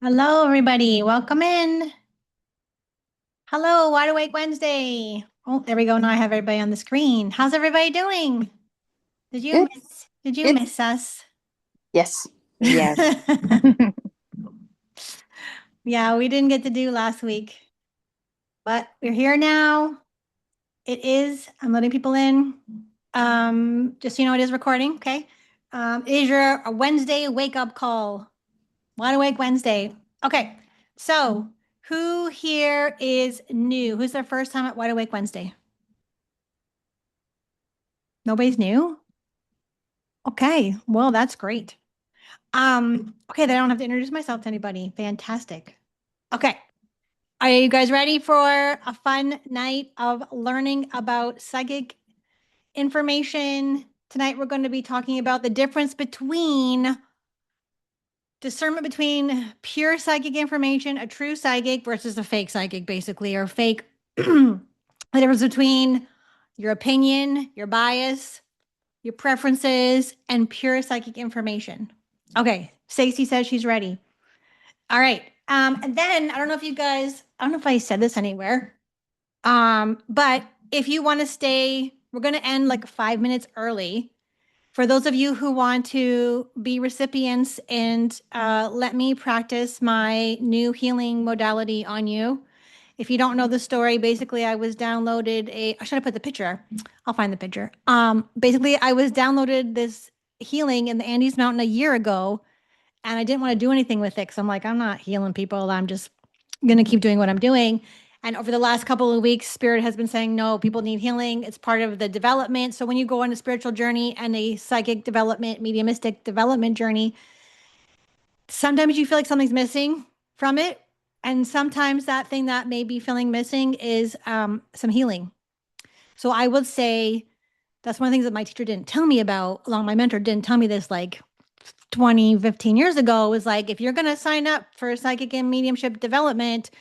Hello, everybody. Welcome in. Hello, Wide Awake Wednesday. Oh, there we go. Now I have everybody on the screen. How's everybody doing? Did you Good, miss, did you good. miss us? Yes. Yes. Yeah, we didn't get to do last week, but we're here now. I'm letting people in. Just so you know, it is recording, okay? It is your a Wednesday wake up call. Wide Awake Wednesday. Okay, so who here is new? Who's their first time at Wide Awake Wednesday? Nobody's new? Okay, well, that's great. Okay, then I don't have to introduce myself to anybody. Fantastic. Okay. Are you guys ready for a fun night of learning about psychic information? Tonight we're going to be talking about the difference between discernment between pure psychic information, a true psychic versus a fake psychic, basically, or fake. The difference between your opinion, your bias, your preferences, and pure psychic information. Okay, Stacey says she's ready. All right. And then I don't know if you guys, I don't know if I said this anywhere. But if you want to stay, we're going to end like 5 minutes early. For those of you who want to be recipients and let me practice my new healing modality on you. If you don't know the story, basically I was downloaded I should have put the picture. I'll find the picture. Basically I was downloaded this healing in the Andes Mountain a year ago, and I didn't want to do anything with it because I'm like, I'm not healing people. I'm just going to keep doing what I'm doing. And over the last couple of weeks, Spirit has been saying, no, people need healing. It's part of the development. So when you go on a spiritual journey and a psychic development, mediumistic development journey, sometimes you feel like something's missing from it. And sometimes that thing that may be feeling missing is some healing. So I would say that's one of the things that my teacher didn't tell me about, along my mentor didn't tell me this like 20, 15 years ago, was like, if you're going to sign up for psychic and mediumship development,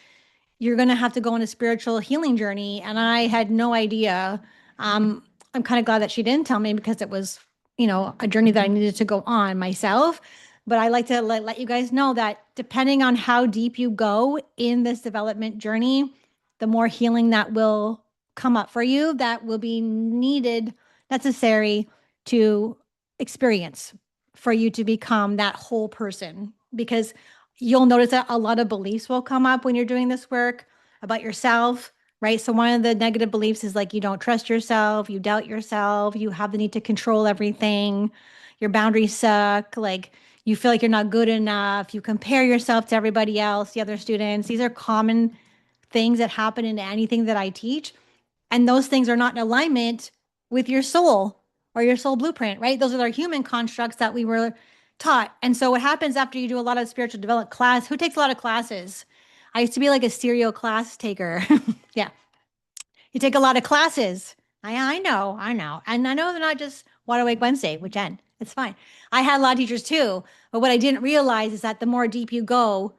you're going to have to go on a spiritual healing journey. And I had no idea. I'm kind of glad that she didn't tell me because it was, a journey that I needed to go on myself. But I like to let you guys know that depending on how deep you go in this development journey, the more healing that will come up for you, that will be needed, necessary to experience for you to become that whole person. Because you'll notice that a lot of beliefs will come up when you're doing this work about yourself, right? So one of the negative beliefs is like you don't trust yourself, you doubt yourself, you have the need to control everything, your boundaries suck, like you feel like you're not good enough, you compare yourself to everybody else, the other students. These are common things that happen in anything that I teach. And those things are not in alignment with your soul or your soul blueprint, right? Those are our human constructs that we were taught. And so what happens after you do a lot of spiritual development class, who takes a lot of classes? I used to be like a serial class taker. Yeah. You take a lot of classes. I know, I know. And I know they're not just Wide Awake Wednesday with Jen. It's fine. I had a lot of teachers too. But what I didn't realize is that the more deep you go,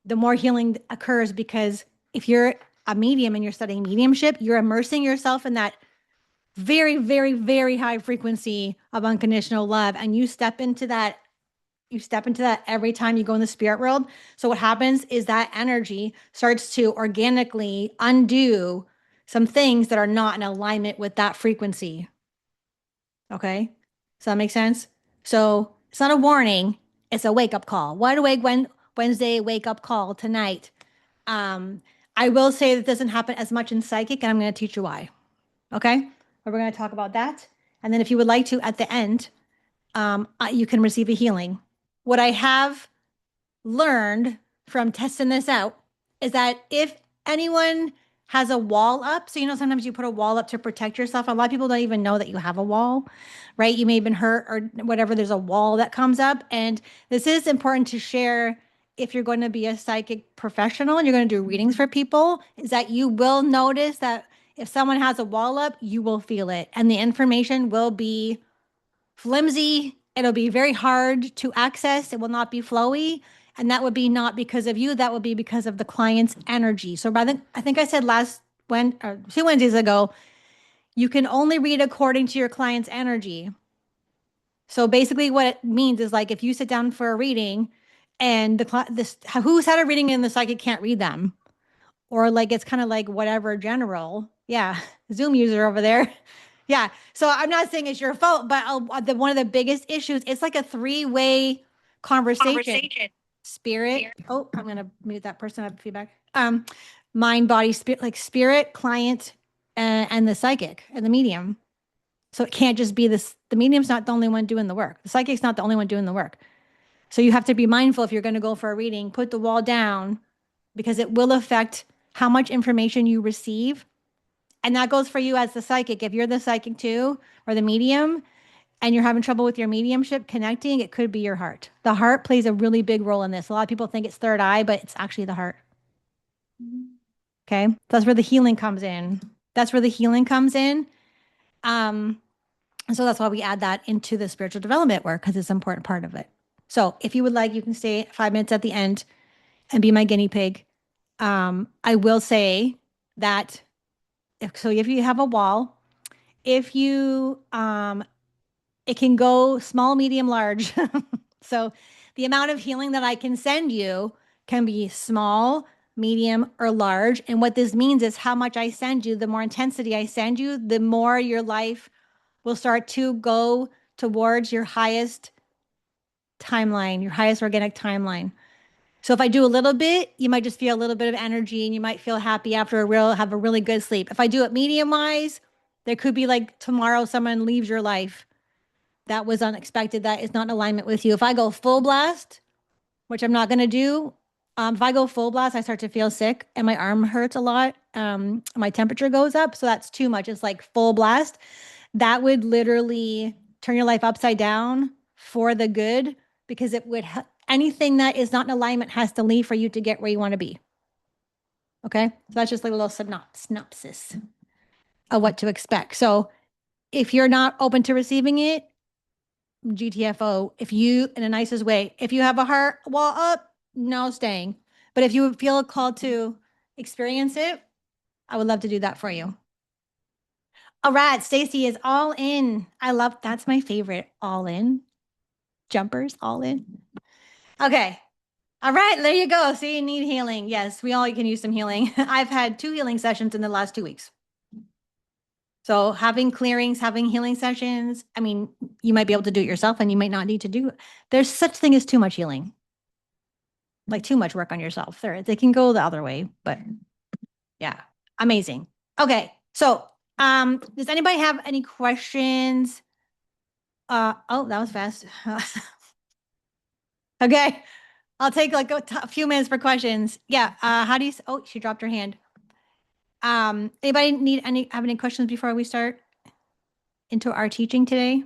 the more healing occurs, because if you're a medium and you're studying mediumship, you're immersing yourself in that very, very, very high frequency of unconditional love. And you step into that every time you go in the spirit world. So what happens is that energy starts to organically undo some things that are not in alignment with that frequency. Okay. Does that make sense? So it's not a warning, it's a wake up call. Wide Awake Wednesday wake up call tonight. Um, I will say that doesn't happen as much in psychic, and I'm going to teach you why. Okay. But we're going to talk about that. And then if you would like to, at the end, you can receive a healing. What I have learned from testing this out is that if anyone has a wall up, so sometimes you put a wall up to protect yourself. A lot of people don't even know that you have a wall, right? You may have been hurt or whatever. There's a wall that comes up. And this is important to share if you're going to be a psychic professional and you're going to do readings for people, is that you will notice that if someone has a wall up, you will feel it. And the information will be flimsy. It'll be very hard to access. It will not be flowy. And that would be not because of you. That would be because of the client's energy. So I think I said when or 2 Wednesdays ago, you can only read according to your client's energy. So basically what it means is like if you sit down for a reading and who's had a reading and the psychic can't read them, or like it's kind of like whatever general. Yeah, Zoom user over there. Yeah. So I'm not saying it's your fault, but one of the biggest issues, it's like a three-way conversation. Spirit. Oh, I'm gonna mute that person. I have feedback. Mind, body, spirit, like spirit, client, and the psychic and the medium. So it can't just be this. The medium's not the only one doing the work. The psychic's not the only one doing the work. So you have to be mindful if you're going to go for a reading, put the wall down because it will affect how much information you receive. And that goes for you as the psychic. If you're the psychic too, or the medium, and you're having trouble with your mediumship connecting, it could be your heart. The heart plays a really big role in this. A lot of people think it's third eye, but it's actually the heart. Okay. That's where the healing comes in. That's where the healing comes in. And so that's why we add that into the spiritual development work because it's an important part of it. So if you would like, you can stay 5 minutes at the end and be my guinea pig. I will say that if you have a wall, if you it can go small, medium, large. So the amount of healing that I can send you can be small, medium, or large. And what this means is how much I send you, the more intensity I send you, the more your life will start to go towards your highest timeline, your highest organic timeline. So if I do a little bit, you might just feel a little bit of energy and you might feel happy after have a really good sleep. If I do it medium wise, there could be like tomorrow someone leaves your life that was unexpected, that is not in alignment with you. If I go full blast, which I'm not going to do, if I go full blast, I start to feel sick and my arm hurts a lot. My temperature goes up. So that's too much. It's like full blast. That would literally turn your life upside down for the good because it would, anything that is not in alignment has to leave for you to get where you want to be. Okay. So that's just like a little synopsis of what to expect. So if you're not open to receiving it, GTFO, if you, in the nicest way, if you have a heart wall up, no staying. But if you feel called to experience it, I would love to do that for you. All right, Stacy is all in. That's my favorite. All in. Jumpers, all in. Okay. All right, there you go. See, you need healing. Yes, we all can use some healing. I've had 2 healing sessions in the last 2 weeks. So having clearings, having healing sessions, I mean, you might be able to do it yourself and you might not need to do it. There's such thing as too much healing. Like too much work on yourself. They can go the other way, but yeah, amazing. Okay. So, does anybody have any questions? Oh, that was fast. Okay. I'll take like a few minutes for questions. Yeah. How do you, oh, she dropped her hand. Anybody have any questions before we start into our teaching today?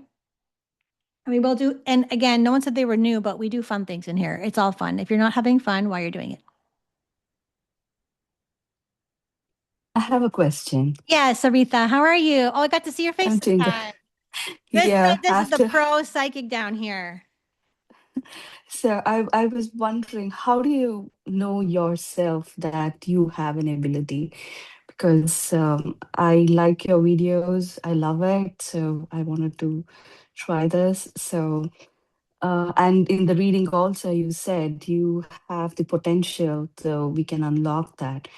I mean, we'll do, and again, no one said they were new, but we do fun things in here. It's all fun. If you're not having fun while you're doing it. I have a question. Yes, Aretha, how are you? Oh, I got to see your face I'm this doing good. time. Yeah, This is the after pro psychic down here. so I was wondering, how do you know yourself that you have an ability? Because I like your videos, I love it, so I wanted to try this. So and in the reading also, you said you have the potential, so we can unlock that.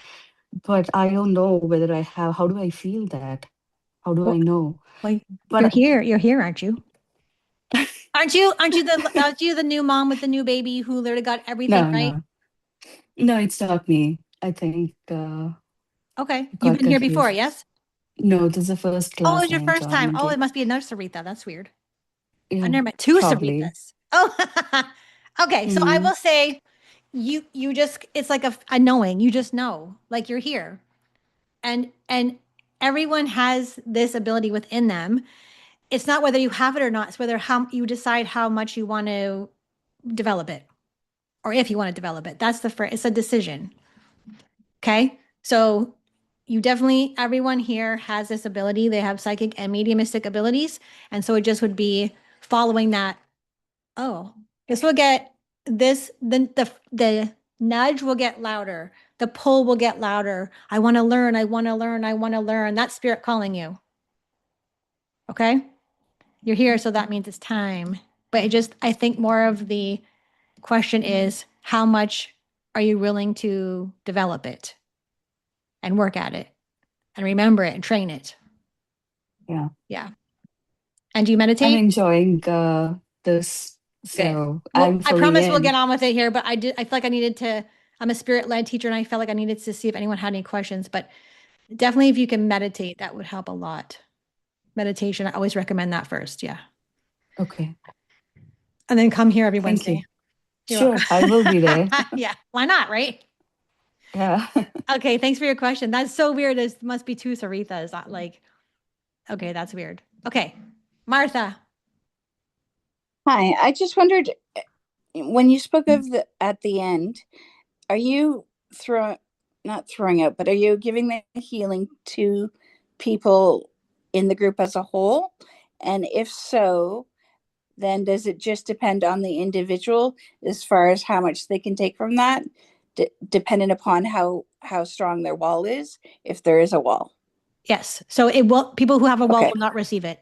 But I don't know whether I have. How do I feel that? How do Well, I know? well, But you're here, aren't you? Aren't you the new mom with the new baby who literally got everything no, right? no, no, it's not me. I think Okay. I You've got been here before, confused. yes? No, this is the first Oh, it class was I your am first time. joining Oh, it. it must be another Saritha. That's weird. I've Yeah, never met 2 probably. Sarithas. Oh, okay. So I Mm, will say you just, it's like a knowing. You just know, like you're here. And everyone has this ability within them. It's not whether you have it or not, it's whether how you decide how much you want to develop it or if you want to develop it. That's the first, it's a decision. Okay. So you definitely, everyone here has this ability. They have psychic and mediumistic abilities. And so it just would be following that. Oh, this will get this, the nudge will get louder. The pull will get louder. I want to learn. I want to learn. I want to learn. That's spirit calling you. Okay. You're here. So that means it's time. But it just, I think more of the Question is, how much are you willing to develop it and work at it and remember it and train it? Yeah. Yeah. And do you I'm meditate? enjoying this, Good. so Well, I'm I fully promise we'll get in. on with it here, but I feel like I needed to, I'm a spirit-led teacher and I felt like I needed to see if anyone had any questions, but definitely if you can meditate, that would help a lot. Meditation, I always recommend that first. Yeah. Okay. And then come here every Thank Wednesday. you. You're welcome. Sure, I will be there. Yeah. Why not? Right. Yeah. Okay. Thanks for your question. That's so weird. There must be two Sarithas. Like, okay, that's weird. Okay. Martha. Hi, I just wondered when you spoke of the at the end, are you throw not throwing out, but are you giving the healing to people in the group as a whole? And if so, then does it just depend on the individual as far as how much they can take from that, dependent upon how strong their wall is, if there is a wall? Yes. So it will, people who have a wall Okay. will not receive it.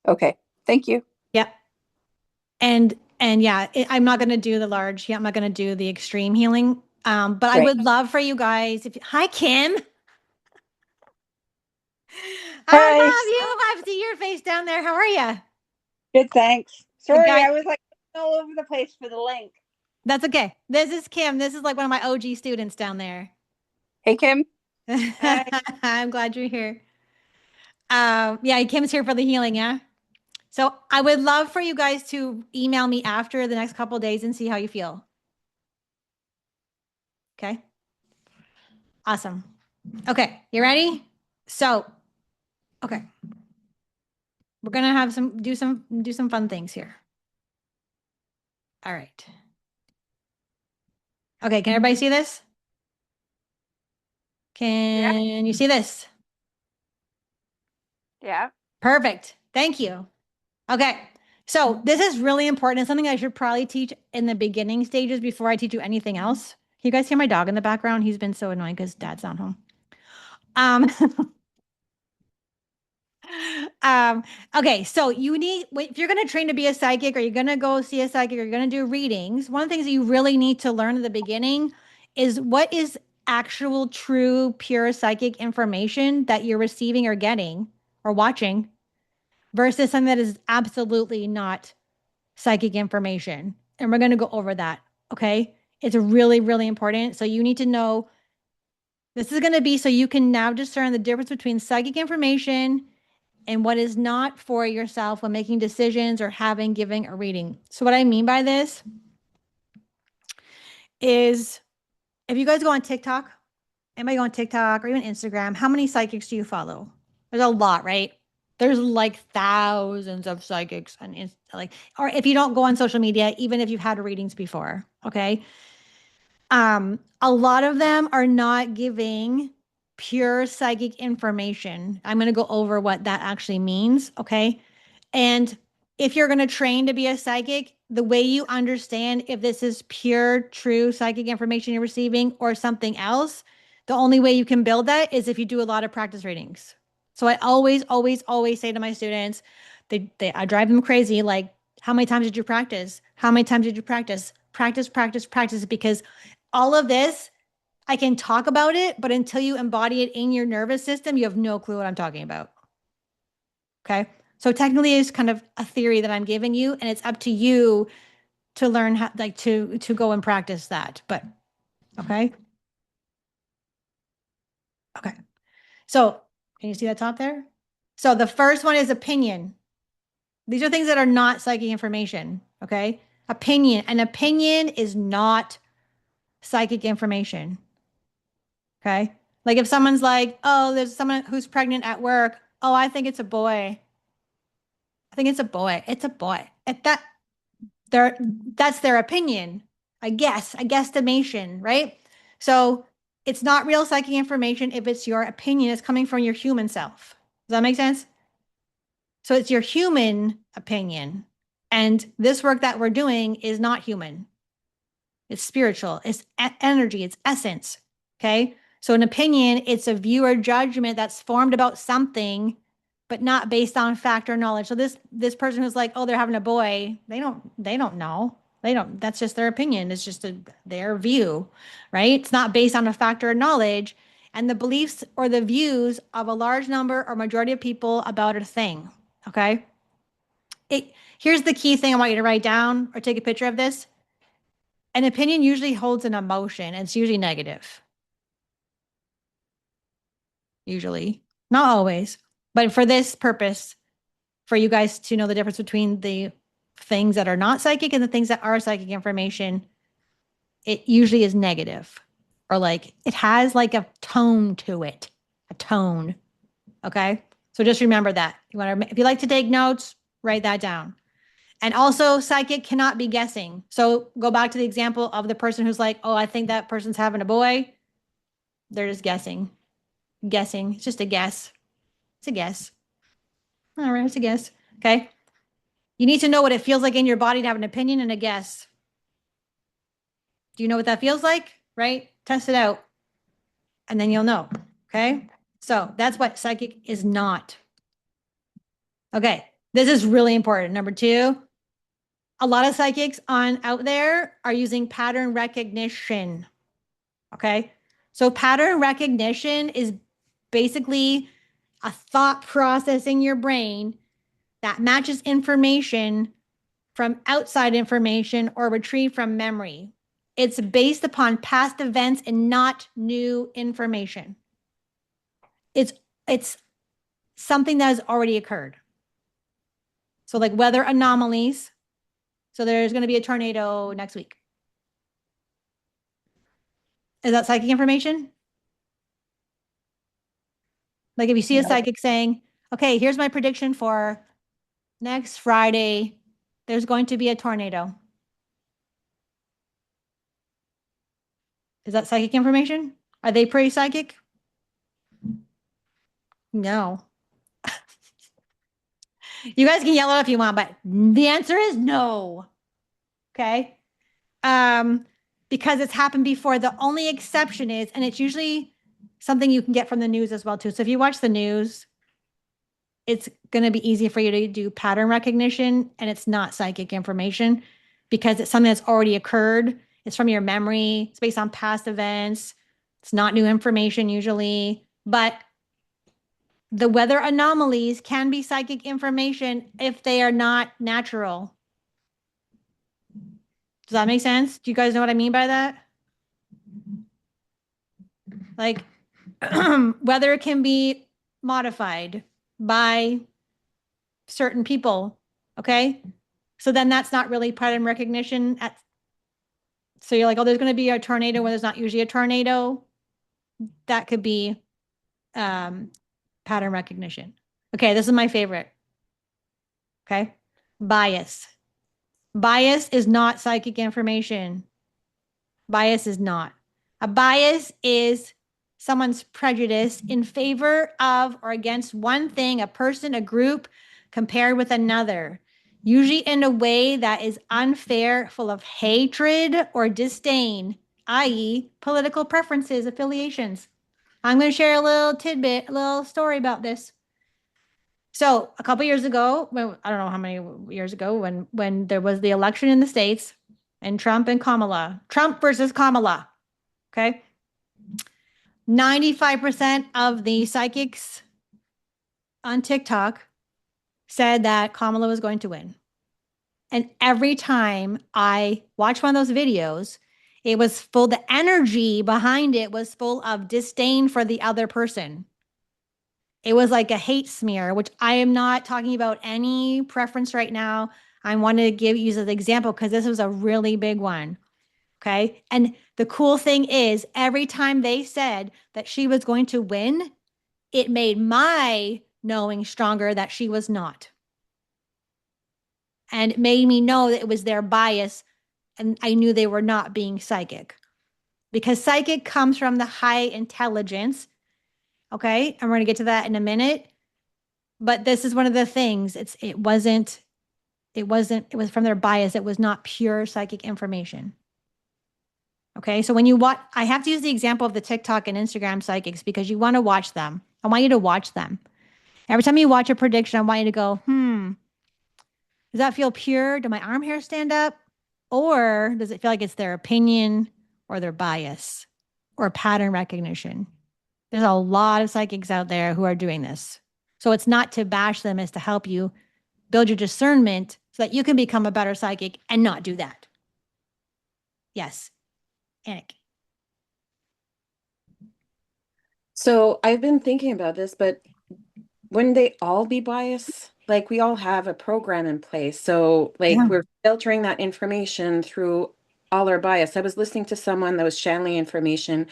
Okay. Thank you. Yep. And yeah, I'm not going to do the large. Yeah, I'm not going to do the extreme healing. But I Right. would love for you guys. If hi Kim, I Hi. love you. I see your face down there. How are you? Good, thanks. The Sorry, guy. I was like all over the place for the link. That's okay. This is Kim. This is like one of my OG students down there. Hey, Kim. Hi. I'm glad you're here. Yeah, Kim's here for the healing. Yeah. So I would love for you guys to email me after the next couple of days and see how you feel. Okay. Awesome. Okay. You ready? So, okay. We're gonna have do some fun things here. All right. Okay, can everybody see this? Yeah. Can you see this? Yeah. Perfect. Thank you. Okay. So this is really important. It's something I should probably teach in the beginning stages before I teach you anything else. Can you guys hear my dog in the background? He's been so annoying because dad's not home. Um, okay, so you need, if you're going to train to be a psychic or you're going to go see a psychic or you're going to do readings, one of the things that you really need to learn at the beginning is what is actual, true, pure psychic information that you're receiving or getting or watching versus something that is absolutely not psychic information. And we're going to go over that. Okay. It's really, really important. So you need to know this is going to be so you can now discern the difference between psychic information and what is not for yourself when making decisions or having, giving, or reading. So, what I mean by this is if you guys go on TikTok, anybody go on TikTok or even Instagram, how many psychics do you follow? There's a lot, right? There's like thousands of psychics and like, or if you don't go on social media, even if you've had readings before, okay? A lot of them are not giving pure psychic information. I'm going to go over what that actually means, okay? And if you're going to train to be a psychic, the way you understand if this is pure, true psychic information you're receiving or something else, the only way you can build that is if you do a lot of practice readings. So I always, always, always say to my students, I drive them crazy. Like, how many times did you practice? How many times did you practice? Practice, practice, practice, because all of this, I can talk about it, but until you embody it in your nervous system, you have no clue what I'm talking about. Okay. So technically it's kind of a theory that I'm giving you, and it's up to you to learn how like to go and practice that. But okay. Okay. So can you see that top there? So the first one is opinion. These are things that are not psychic information. Okay. Opinion. An opinion is not psychic information. Okay. Like if someone's like, oh, there's someone who's pregnant at work. Oh, I think it's a boy. I think it's a boy. It's a boy. At that that's their opinion. A guesstimation, right? So it's not real psychic information if it's your opinion. It's coming from your human self. Does that make sense? So it's your human opinion. And this work that we're doing is not human. It's spiritual. It's energy. It's essence. Okay. So an opinion, it's a view or judgment that's formed about something, but not based on fact or knowledge. So this person who's like, oh, they're having a boy, they don't know. They don't, that's just their opinion. It's just their view, right? It's not based on a factor of knowledge and the beliefs or the views of a large number or majority of people about a thing. Okay. Here's the key thing I want you to write down or take a picture of this. An opinion usually holds an emotion, and it's usually negative. Usually, not always, but for this purpose, for you guys to know the difference between the things that are not psychic and the things that are psychic information, it usually is negative, or like it has like a tone to it, a tone. Okay. So just remember that. If you like to take notes, write that down. And also, psychic cannot be guessing. So go back to the example of the person who's like, oh, I think that person's having a boy. They're just guessing. Guessing. It's just a guess. It's a guess. All right, it's a guess. Okay. You need to know what it feels like in your body to have an opinion and a guess. Do you know what that feels like? Right? Test it out. And then you'll know. Okay. So that's what psychic is not. Okay. This is really important. Number two, a lot of psychics out there are using pattern recognition. Okay. So pattern recognition is basically a thought process in your brain that matches information from outside information or retrieved from memory. It's based upon past events and not new information. It's something that has already occurred. So like weather anomalies. So there's going to be a tornado next week. Is that psychic information? Like if you see a psychic saying, okay, here's my prediction for next Friday, there's going to be a tornado. Is that psychic information? Are they pretty psychic? No. You guys can yell it if you want, but the answer is no. Okay. Because it's happened before. The only exception is, and it's usually something you can get from the news as well too. So if you watch the news, it's going to be easy for you to do pattern recognition, and it's not psychic information because it's something that's already occurred. It's from your memory. It's based on past events. It's not new information usually, but the weather anomalies can be psychic information if they are not natural. Does that make sense? Do you guys know what I mean by that? Like weather can be modified by certain people. Okay. So then that's not really pattern recognition. So you're like, oh, there's going to be a tornado when there's not usually a tornado. That could be pattern recognition. Okay. This is my favorite. Okay. Bias. Bias is not psychic information. Bias is not. A bias is someone's prejudice in favor of or against one thing, a person, a group, compared with another, usually in a way that is unfair, full of hatred or disdain, i.e., political preferences, affiliations. I'm going to share a little tidbit, a little story about this. So a couple years ago, I don't know how many years ago, when there was the election in the States and Trump versus Kamala. Okay. 95% of the psychics on TikTok said that Kamala was going to win. And every time I watched one of those videos, the energy behind it was full of disdain for the other person. It was like a hate smear, which I am not talking about any preference right now. I wanted to use as an example because this was a really big one. Okay. And the cool thing is, every time they said that she was going to win, it made my knowing stronger that she was not. And it made me know that it was their bias. And I knew they were not being psychic, because psychic comes from the high intelligence. Okay. And we're going to get to that in a minute. But this is one of the things. It was from their bias. It was not pure psychic information. Okay. So when you watch, I have to use the example of the TikTok and Instagram psychics because you want to watch them. I want you to watch them. Every time you watch a prediction, I want you to go, does that feel pure? Do my arm hair stand up? Or does it feel like it's their opinion or their bias or pattern recognition? There's a lot of psychics out there who are doing this. So it's not to bash them, it's to help you build your discernment so that you can become a better psychic and not do that. Yes, Anik. So I've been thinking about this, but wouldn't they all be biased? Like we all have a program in place. So like Yeah. we're filtering that information through all our bias. I was listening to someone that was channeling information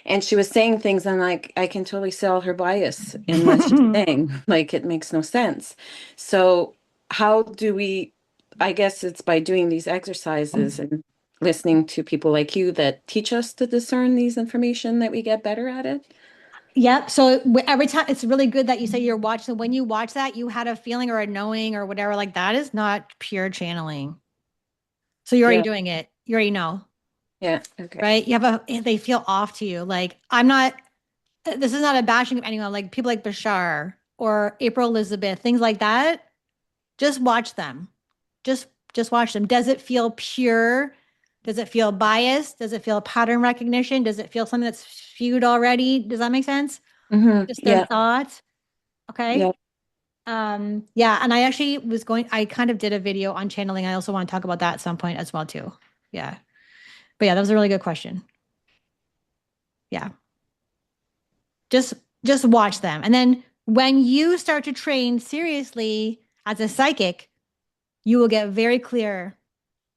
and she was saying things and like I can totally see all her bias in what she's saying. Like it makes no sense. So how do we, I guess it's by doing these exercises and listening to people like you that teach us to discern these information that we get better at it. Yep. So every time it's really good that you say you're watching. When you watch that, you had a feeling or a knowing or whatever. Like that is not pure channeling. So you're already Yeah. doing it. You already know, Yeah. Okay. right? You have they feel off to you. Like I'm not, this is not a bashing of anyone. Like people like Bashar or April Elizabeth, things like that. Just watch them. Just watch them. Does it feel pure? Does it feel biased? Does it feel pattern recognition? Does it feel something that's skewed already? Does that make sense? Just their Yeah. thoughts. Okay. Yeah. Yeah. And I actually I kind of did a video on channeling. I also want to talk about that at some point as well, too. Yeah. But yeah, that was a really good question. Yeah. Just just watch them. And then when you start to train seriously as a psychic, you will get very clear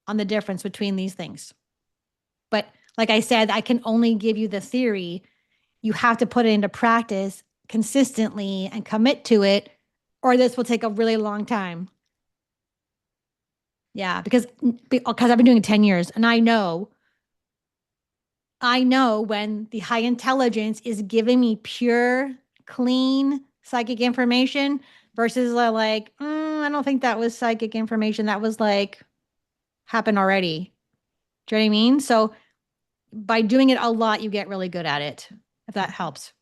on the difference between these things. But like I said, I can only give you the theory. You have to put it into practice consistently and commit to it, or this will take a really long time. Yeah, because I've been doing it 10 years and I know when the high intelligence is giving me pure, clean psychic information versus like, I don't think that was psychic information. That was like happened already. Do you know what I mean? So by doing it a lot, you get really good at it, if that helps.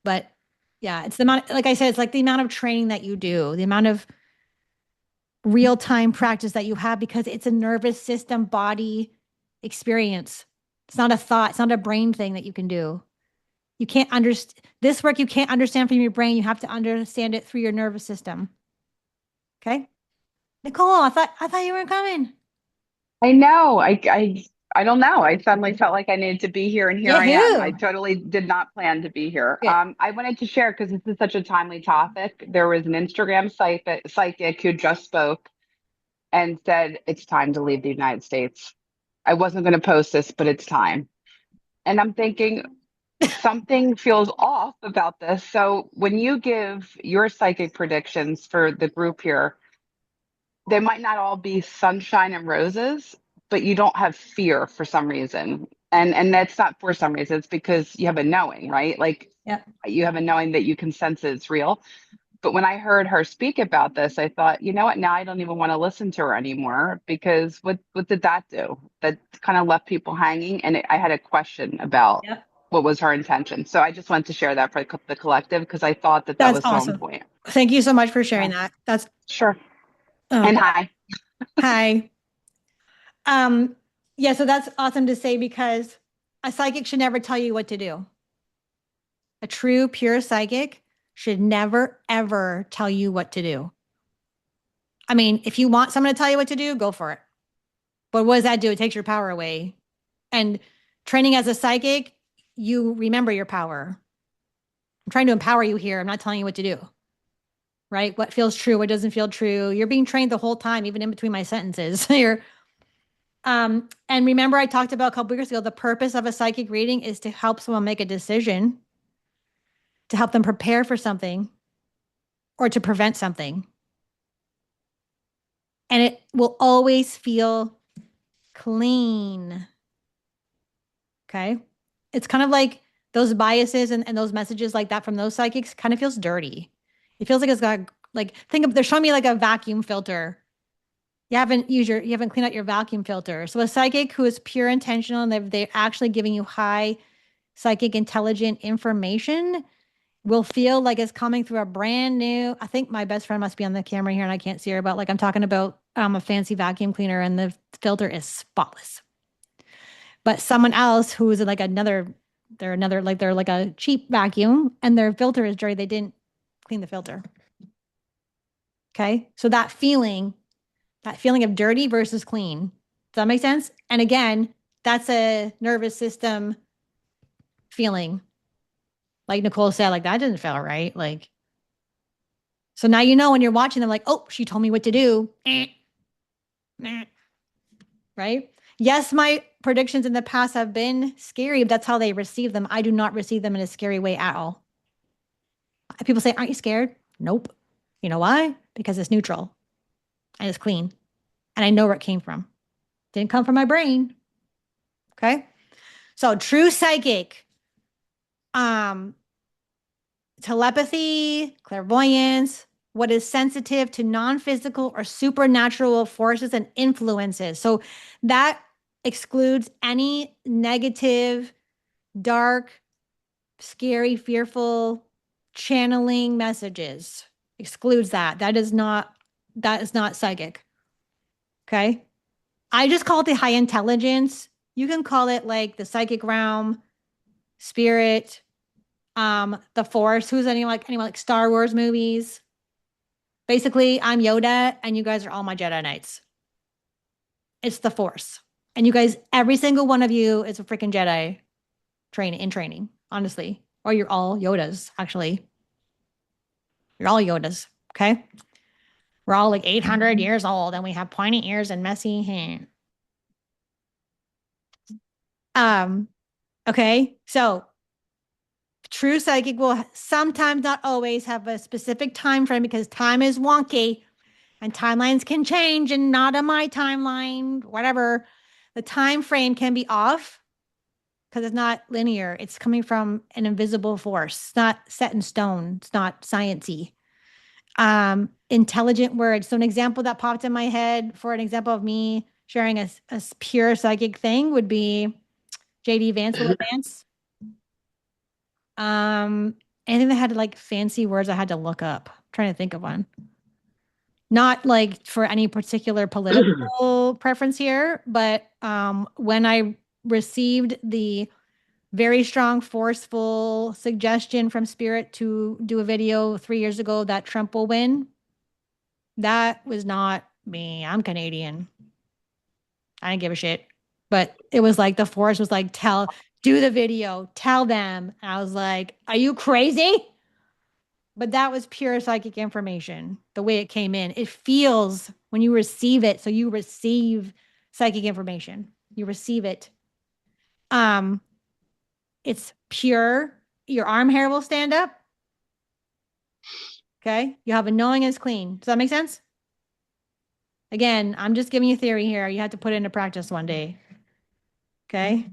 But yeah, it's the amount, like I said, it's like the amount of training that you do, the amount of real time practice that you have because it's a nervous system body experience. It's not a thought, it's not a brain thing that you can do. You can't understand this work, you can't understand from your brain. You have to understand it through your nervous system. Okay. Nicole, I thought you weren't coming. I know. I don't know. I suddenly felt like I needed to be here, and here I am. I Yahoo! totally did not plan to be here. Good. I wanted to share because this is such a timely topic. There was an Instagram psychic who just spoke and said it's time to leave the United States. I wasn't going to post this, but it's time. And I'm thinking something feels off about this. So when you give your psychic predictions for the group here, they might not all be sunshine and roses, but you don't have fear for some reason. And that's not for some reason, it's because you have a knowing, right? Like Yep. you have a knowing that you can sense it's real. But when I heard her speak about this, I thought, you know what? Now I don't even want to listen to her anymore because what did that do? That kind of left people hanging. And I had a question about Yep. what was her intention. So I just wanted to share that for the collective because I thought that That's was so awesome. important. Thank you so much for sharing Yeah, that. That's sure. oh, And okay. hi. Hi. Yeah, so that's awesome to say because a psychic should never tell you what to do. A true, pure psychic should never, ever tell you what to do. I mean, if you want someone to tell you what to do, go for it. But what does that do? It takes your power away. And training as a psychic, you remember your power. I'm trying to empower you here. I'm not telling you what to do. Right? What feels true, what doesn't feel true. You're being trained the whole time, even in between my sentences. And remember, I talked about a couple years ago, the purpose of a psychic reading is to help someone make a decision, to help them prepare for something, or to prevent something. And it will always feel clean. Okay. It's kind of like those biases and those messages like that from those psychics kind of feels dirty. It feels like it's got like, they're showing me like a vacuum filter. You haven't cleaned out your vacuum filter. So a psychic who is pure intentional and they're actually giving you high psychic intelligent information will feel like it's coming through a brand new. I think my best friend must be on the camera here and I can't see her, but like I'm talking about a fancy vacuum cleaner and the filter is spotless. But someone else who is like they're like a cheap vacuum and their filter is dirty. They didn't clean the filter. Okay. So that feeling of dirty versus clean. Does that make sense? And again, that's a nervous system feeling. Like Nicole said, like that didn't feel right. Like, so now you know when you're watching them, like, oh, she told me what to do. Right? Yes, my predictions in the past have been scary, but that's how they receive them. I do not receive them in a scary way at all. People say, aren't you scared? Nope. You know why? Because it's neutral and it's clean. And I know where it came from. Didn't come from my brain. Okay. So true psychic, telepathy, clairvoyance, what is sensitive to non-physical or supernatural forces and influences. So that excludes any negative, dark, scary, fearful channeling messages. Excludes that. That is not psychic. Okay. I just call it the high intelligence. You can call it like the psychic realm, spirit, the force. Who's anyone like Star Wars movies? Basically, I'm Yoda and you guys are all my Jedi Knights. It's the force. And you guys, every single one of you is a freaking Jedi training, honestly. Or you're all Yodas, actually. You're all Yodas, okay? We're all like 800 years old and we have pointy ears and messy hair. Okay, so true psychic will sometimes, not always, have a specific time frame because time is wonky and timelines can change and not on my timeline, whatever. The time frame can be off because it's not linear. It's coming from an invisible force. It's not set in stone. It's not sciencey. Intelligent words. So an example that popped in my head for an example of me sharing a pure psychic thing would be JD Vance will advance. Anything that had like fancy words I had to look up. I'm trying to think of one. Not like for any particular political preference here, but when I received the very strong, forceful suggestion from Spirit to do a video 3 years ago that Trump will win, that was not me. I'm Canadian. I didn't give a shit. But it was like the force was like, do the video, tell them. And I was like, are you crazy? But that was pure psychic information, the way it came in. It feels when you receive it. So you receive psychic information. You receive it. It's pure. Your arm hair will stand up. Okay. You have a knowing it's clean. Does that make sense? Again, I'm just giving you theory here. You have to put it into practice one day. Okay.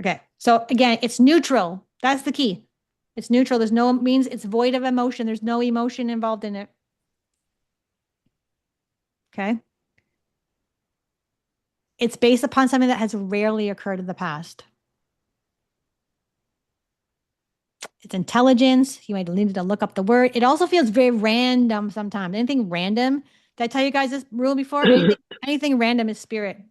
Okay. So again, it's neutral. That's the key. It's neutral. Means it's void of emotion. There's no emotion involved in it. Okay. It's based upon something that has rarely occurred in the past. It's intelligence. You might need to look up the word. It also feels very random sometimes. Anything random? Did I tell you guys this rule before? Anything random is spirit.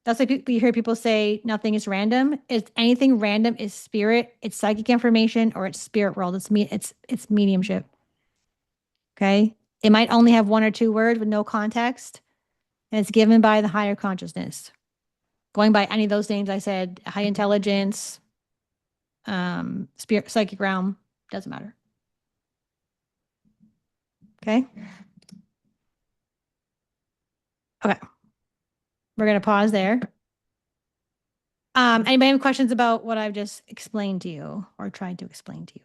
That's why you hear people say nothing is random. It's anything random is spirit. It's psychic information or it's spirit world. It's mediumship. Okay. It might only have one or two words with no context, and it's given by the higher consciousness. Going by any of those names I said, high intelligence, spirit, psychic realm, doesn't matter. Okay. Okay. We're going to pause there. Anybody have questions about what I've just explained to you or tried to explain to you?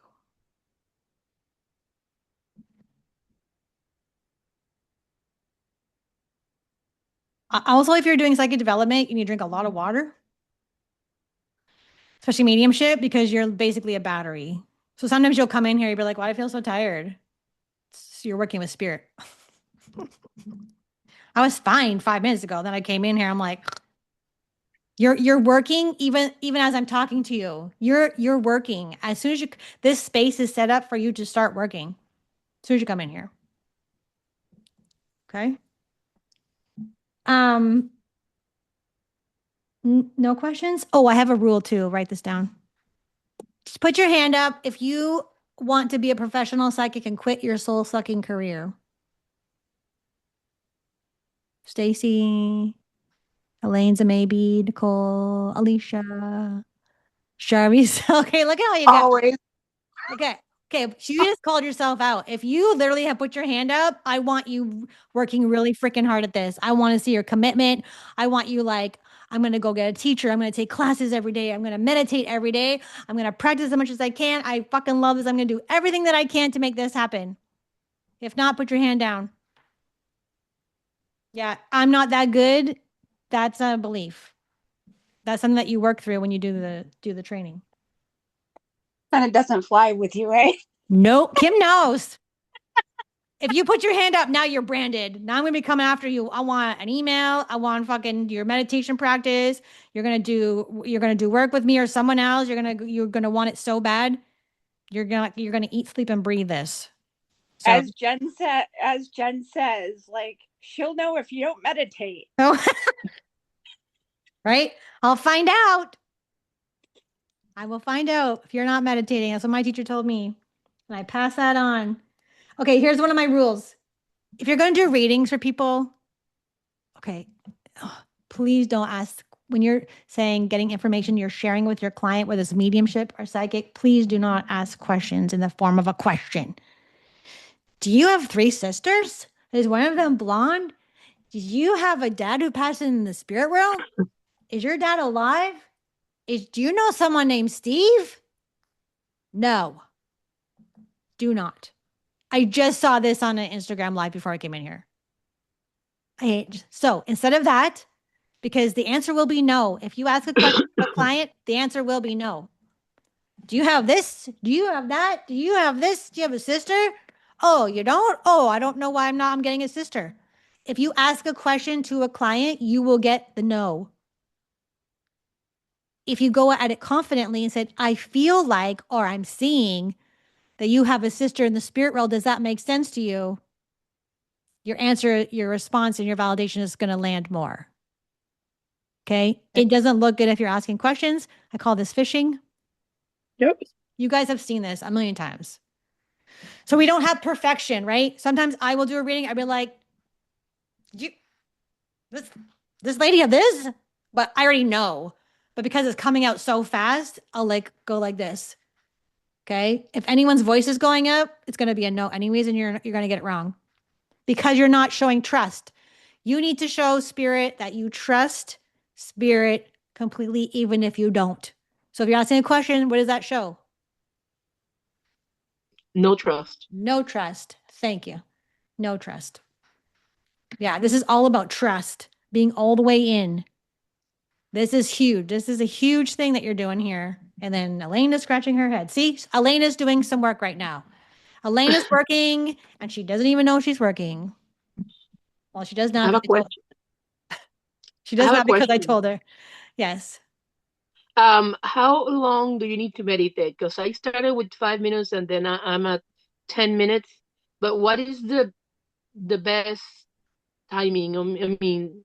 Also, if you're doing psychic development, you need to drink a lot of water, especially mediumship, because you're basically a battery. So sometimes you'll come in here, you'll be like, why do I feel so tired? So you're working with spirit. I was fine 5 minutes ago. Then I came in here, I'm like, You're working even as I'm talking to you. You're working. As soon as this space is set up for you to start working. As soon as you come in here. Okay? Um no questions? Oh, I have a rule too. Write this down. Just put your hand up if you want to be a professional psychic and quit your soul sucking career. Stacy, Elaine's a maybe, Nicole, Alicia, Jarvis. Okay, look at how you got. Always. Okay. Okay. You just called yourself out. If you literally have put your hand up, I want you working really freaking hard at this. I want to see your commitment. I want you like, I'm going to go get a teacher. I'm going to take classes every day. I'm going to meditate every day. I'm going to practice as much as I can. I fucking love this. I'm going to do everything that I can to make this happen. If not, put your hand down. Yeah. I'm not that good. That's a belief. That's something that you work through when you do the training. And it doesn't fly with you, right? No, Kim knows. If you put your hand up, now you're branded. Now I'm gonna be coming after you. I want an email. I want fucking your meditation practice. You're gonna do work with me or someone else. You're gonna want it so bad. You're gonna eat, sleep, and breathe this. So As Jen says, like she'll know if you don't meditate. oh, right? I'll find out. I will find out if you're not meditating. That's what my teacher told me. And I pass that on. Okay, here's one of my rules. If you're going to do readings for people, okay, please don't ask when you're saying getting information you're sharing with your client, whether it's mediumship or psychic, please do not ask questions in the form of a question. Do you have 3 sisters? Is one of them blonde? Did you have a dad who passed in the spirit realm? Is your dad alive? Do you know someone named Steve? No, do not. I just saw this on an Instagram live before I came in here. So instead of that, because the answer will be no. If you ask a question to a client, the answer will be no. Do you have this? Do you have that? Do you have this? Do you have a sister? Oh, you don't? Oh, I don't know why I'm getting a sister. If you ask a question to a client, you will get the no. If you go at it confidently and said, I feel like, or I'm seeing that you have a sister in the spirit realm, does that make sense to you? Your answer, your response, and your validation is going to land more. Okay. It doesn't look good if you're asking questions. I call this fishing. Yep. You guys have seen this a million times. So we don't have perfection, right? Sometimes I will do a reading. I'll be like, this lady have this, but I already know. But because it's coming out so fast, I'll like go like this. Okay. If anyone's voice is going up, it's going to be a no anyways, and you're going to get it wrong because you're not showing trust. You need to show spirit that you trust spirit completely, even if you don't. So if you're asking a question, what does that show? No trust. No trust. Thank you. No trust. Yeah, this is all about trust, being all the way in. This is huge. This is a huge thing that you're doing here. And then Elena's scratching her head. See, Elena's doing some work right now. Elena's working and she doesn't even know she's working. Well, she does I have not. a question. She does I have a not because I question. told her. Yes. How long do you need to meditate? Because I started with 5 minutes and then I'm at 10 minutes. But what is the best timing? I mean,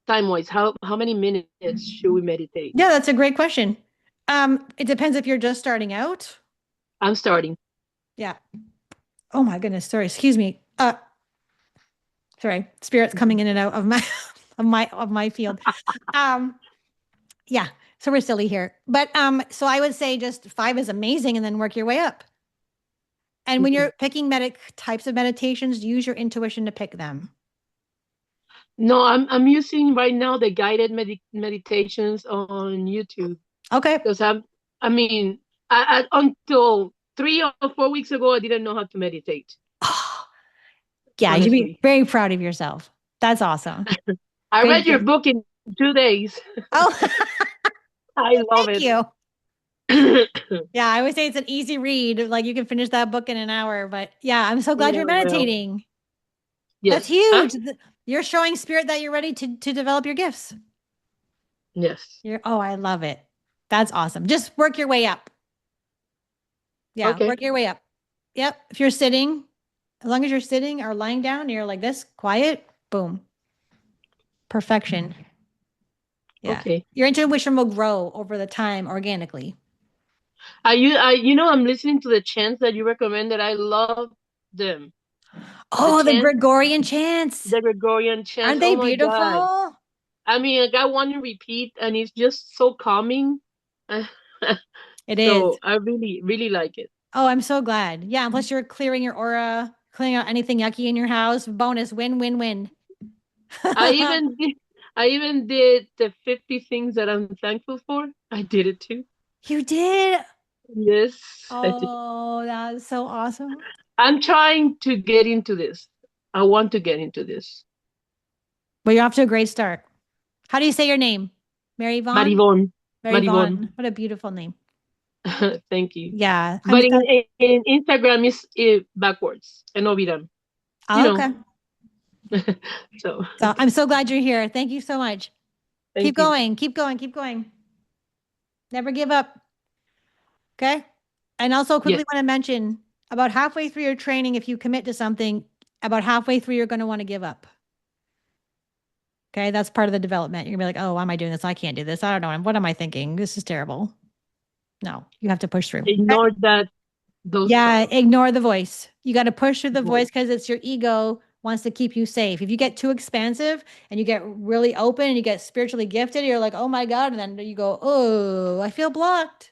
time-wise, how many minutes should we meditate? Yeah, that's a great question. It depends if you're just starting out. I'm starting. Yeah. Oh my goodness. Sorry. Excuse me. Sorry. Spirits coming in and out of my of my field. Yeah. So we're silly here. But so I would say just 5 is amazing and then work your way up. And when you're picking types of meditations, use your intuition to pick them. No, I'm using right now the guided meditations on YouTube. Okay. Because I mean, until 3 or 4 weeks ago, I didn't know how to meditate. Yeah, you should be Honestly. very proud of yourself. That's awesome. I Good read your job. book in 2 days. Oh, I love thank it. you. Yeah, I would say it's an easy read. Like you can finish that book in an hour. But yeah, I'm so glad Yeah, you're well, meditating. yes. That's huge. You're showing spirit that you're ready to develop your gifts. Yes. Oh, I love it. That's awesome. Just work your way up. Yeah, Okay. work your way up. Yep. If you're sitting, as long as you're sitting or lying down, and you're like this, quiet, boom, perfection. Yeah. Okay. Your intuition will grow over the time organically. I'm listening to the chants that you recommended. I love them. The Oh, the chants, Gregorian chants. the Gregorian chants. Aren't they Oh my God. beautiful? I mean, I got one to repeat, and it's just so calming. It is. So I really, really like it. Oh, I'm so glad. Yeah. And plus, you're clearing your aura, clearing out anything yucky in your house. Bonus, win, win, win. I even did, I even did the 50 things that I'm thankful for. I did it too. You did. Yes, I did. Oh, that's so awesome. I'm trying to get into this. I want to get into this. Well, you're off to a great start. How do you say your name? Mary Vaughn? Marivon. Mary Marivon. Vaughn. What a beautiful name. Thank you. Yeah. But in Instagram is backwards. Enoviram. You oh, know. okay. So So I'm so glad you're here. Thank you so much. thank Keep you. going. Keep going. Keep going. Never give up. Okay. And also quickly Yes. want to mention about halfway through your training, if you commit to something, about halfway through, you're going to want to give up. Okay. That's part of the development. You're gonna be like, oh, why am I doing this? I can't do this. I don't know. What am I thinking? This is terrible. No, you have to push through. Okay? Ignore those Yeah. thoughts. Ignore the voice. You got to push through the Ignore. voice because it's your ego wants to keep you safe. If you get too expansive and you get really open and you get spiritually gifted, you're like, oh my God. And then you go, oh, I feel blocked.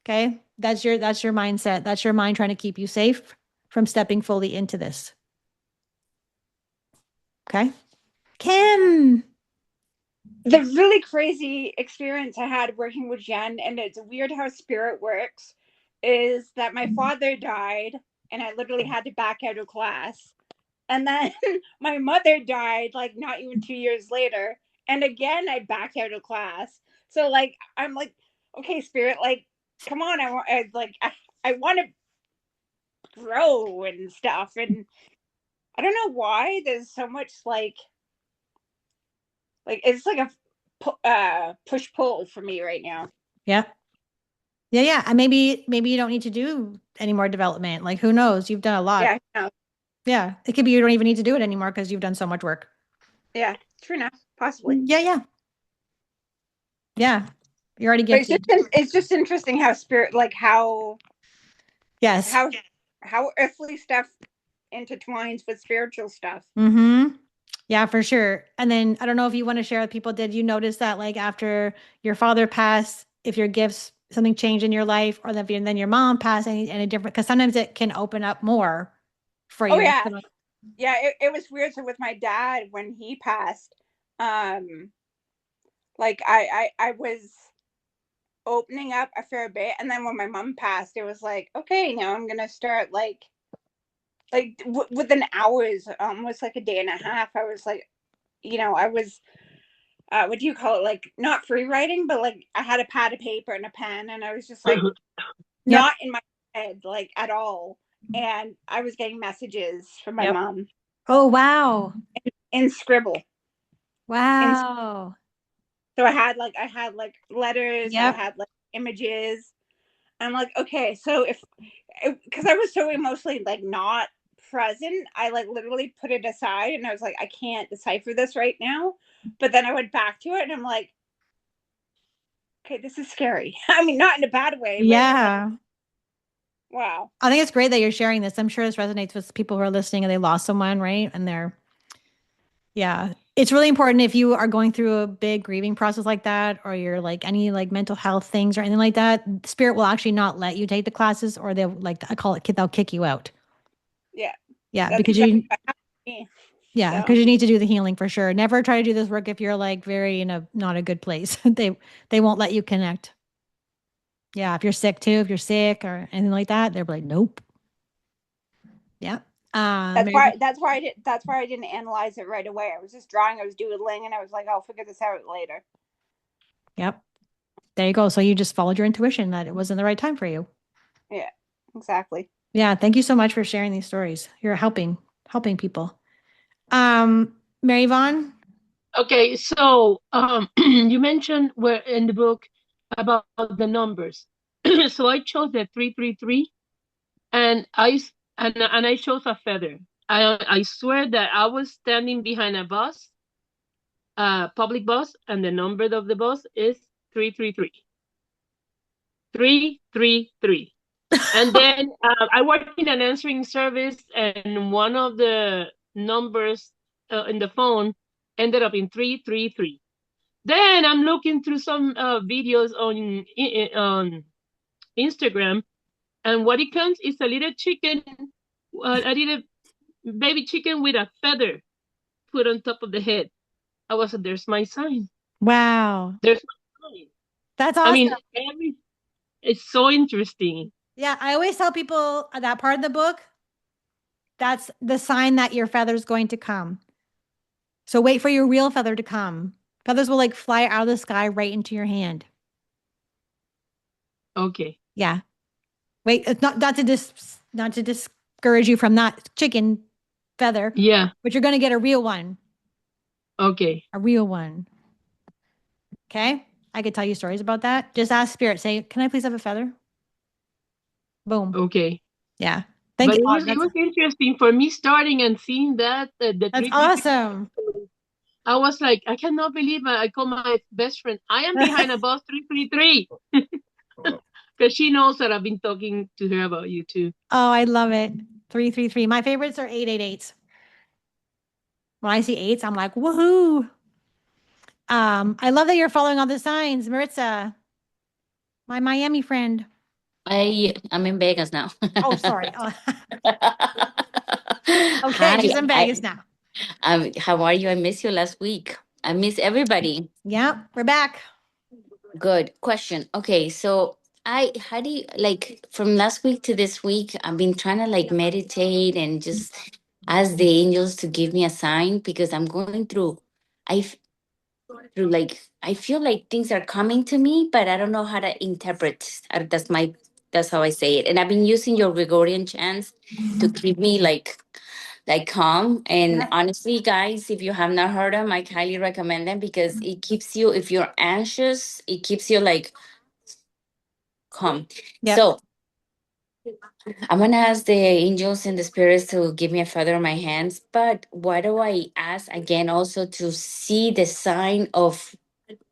Okay. That's your mindset. That's your mind trying to keep you safe from stepping fully into this. Okay. Kim. The really crazy experience I had working with Jen, and it's weird how spirit works, is that my father died and I literally had to back out of class. And then my mother died like not even 2 years later. And again, I backed out of class. So like, I'm like, okay, spirit, like, come on. I want to grow and stuff. And I don't know why there's so much like it's like a push pull for me right now. Yeah. Yeah. Yeah. And maybe you don't need to do any more development. Like who knows? You've done a lot. Yeah, no. Yeah. It could be you don't even need to do it anymore because you've done so much work. Yeah, true enough, possibly. Yeah. Yeah. Yeah. You're already But gifted. it's just interesting how spirit, like Yes. how earthly stuff intertwines with spiritual stuff. Mm-hmm. Yeah, for sure. And then I don't know if you want to share with people, did you notice that like after your father passed, if your gifts, something changed in your life, or then your mom passed and a different, because sometimes it can open up more for Oh you. yeah. Yeah, it was weird. So with my dad, when he passed, like I was opening up a fair bit, and then when my mom passed, it was like, okay, now I'm gonna start within hours, almost like a day and a half. I was like, I was what do you call it, like not free writing, but like I had a pad of paper and a pen, and I was just like Yep. not in my head like at all, and I was getting messages from my Yep. mom Oh, wow. in scribble. Wow. So I had like letters, I Yep. had like images. I'm like, okay, so because I was so emotionally like not present, I like literally put it aside and I was like, I can't decipher this right now. But then I went back to it and I'm like, okay, this is scary. I mean, not in a bad way, but Yeah. wow. I think it's great that you're sharing this. I'm sure this resonates with people who are listening and they lost someone, right? And yeah, it's really important if you are going through a big grieving process like that, or you're like any like mental health things or anything like that, spirit will actually not let you take the classes, or they'll like, I call it, they'll kick you out. Yeah. Yeah. That's Because exactly what happened to me. yeah, So because you need to do the healing for sure. Never try to do this work if you're like very in a not a good place. They won't let you connect. Yeah, if you're sick too, if you're sick or anything like that, they're like, nope. Yeah. that's why I didn't analyze it right away. I was just drawing, I was doodling, and I was like, I'll figure this out later. Yep. There you go. So you just followed your intuition that it wasn't the right time for you. Yeah, exactly. Yeah. Thank you so much for sharing these stories. You're helping people. Mary Vaughn. Okay, so you mentioned where in the book about the numbers. So I chose the 333, and I chose a feather. I swear that I was standing behind a bus, public bus, and the number of the bus is 333. 333. And then I work in an answering service, and one of the numbers in the phone ended up in 333. Then I'm looking through some videos on Instagram, and what it comes is a little chicken, a little baby chicken with a feather put on top of the head. I was like, there's my sign. Wow. There's my sign. That's I awesome. mean, it's so interesting. Yeah, I always tell people that part of the book, that's the sign that your feather's going to come. So wait for your real feather to come. Feathers will like fly out of the sky right into your hand. Okay. Yeah. Wait, it's not to discourage you from that chicken feather. Yeah. But you're going to get a real one. Okay. A real one. Okay? I could tell you stories about that. Just ask Spirit, say, "Can I please have a feather?" Boom. Okay. Yeah. But Thank you. it was interesting for me starting and seeing that the That's 333. awesome. I was like, I cannot believe I call my best friend. I am behind a bus 333. Because she knows that I've been talking to her about you too. Oh, I love it. 333. My favorites are 888s. When I see eights, I'm like, woohoo. I love that you're following all the signs. Maritza, my Miami friend. I'm in Vegas now. Oh, sorry. Oh, Hi, okay, she's in Vegas now. how are you? I missed you last week. I miss everybody. Yeah, we're back. Good question. Okay, so how do you like from last week to this week? I've been trying to like meditate and just ask the angels to give me a sign because I'm going through. I f- through like I feel like things are coming to me, but I don't know how to interpret. That's how I say it. And I've been using your Gregorian chants to keep me like calm. And Yeah. honestly, guys, if you have not heard them, I highly recommend them because it keeps you, if you're anxious, it keeps you like calm. Yep. So I'm gonna ask the angels and the spirits to give me a feather in my hands. But why do I ask again also to see the sign of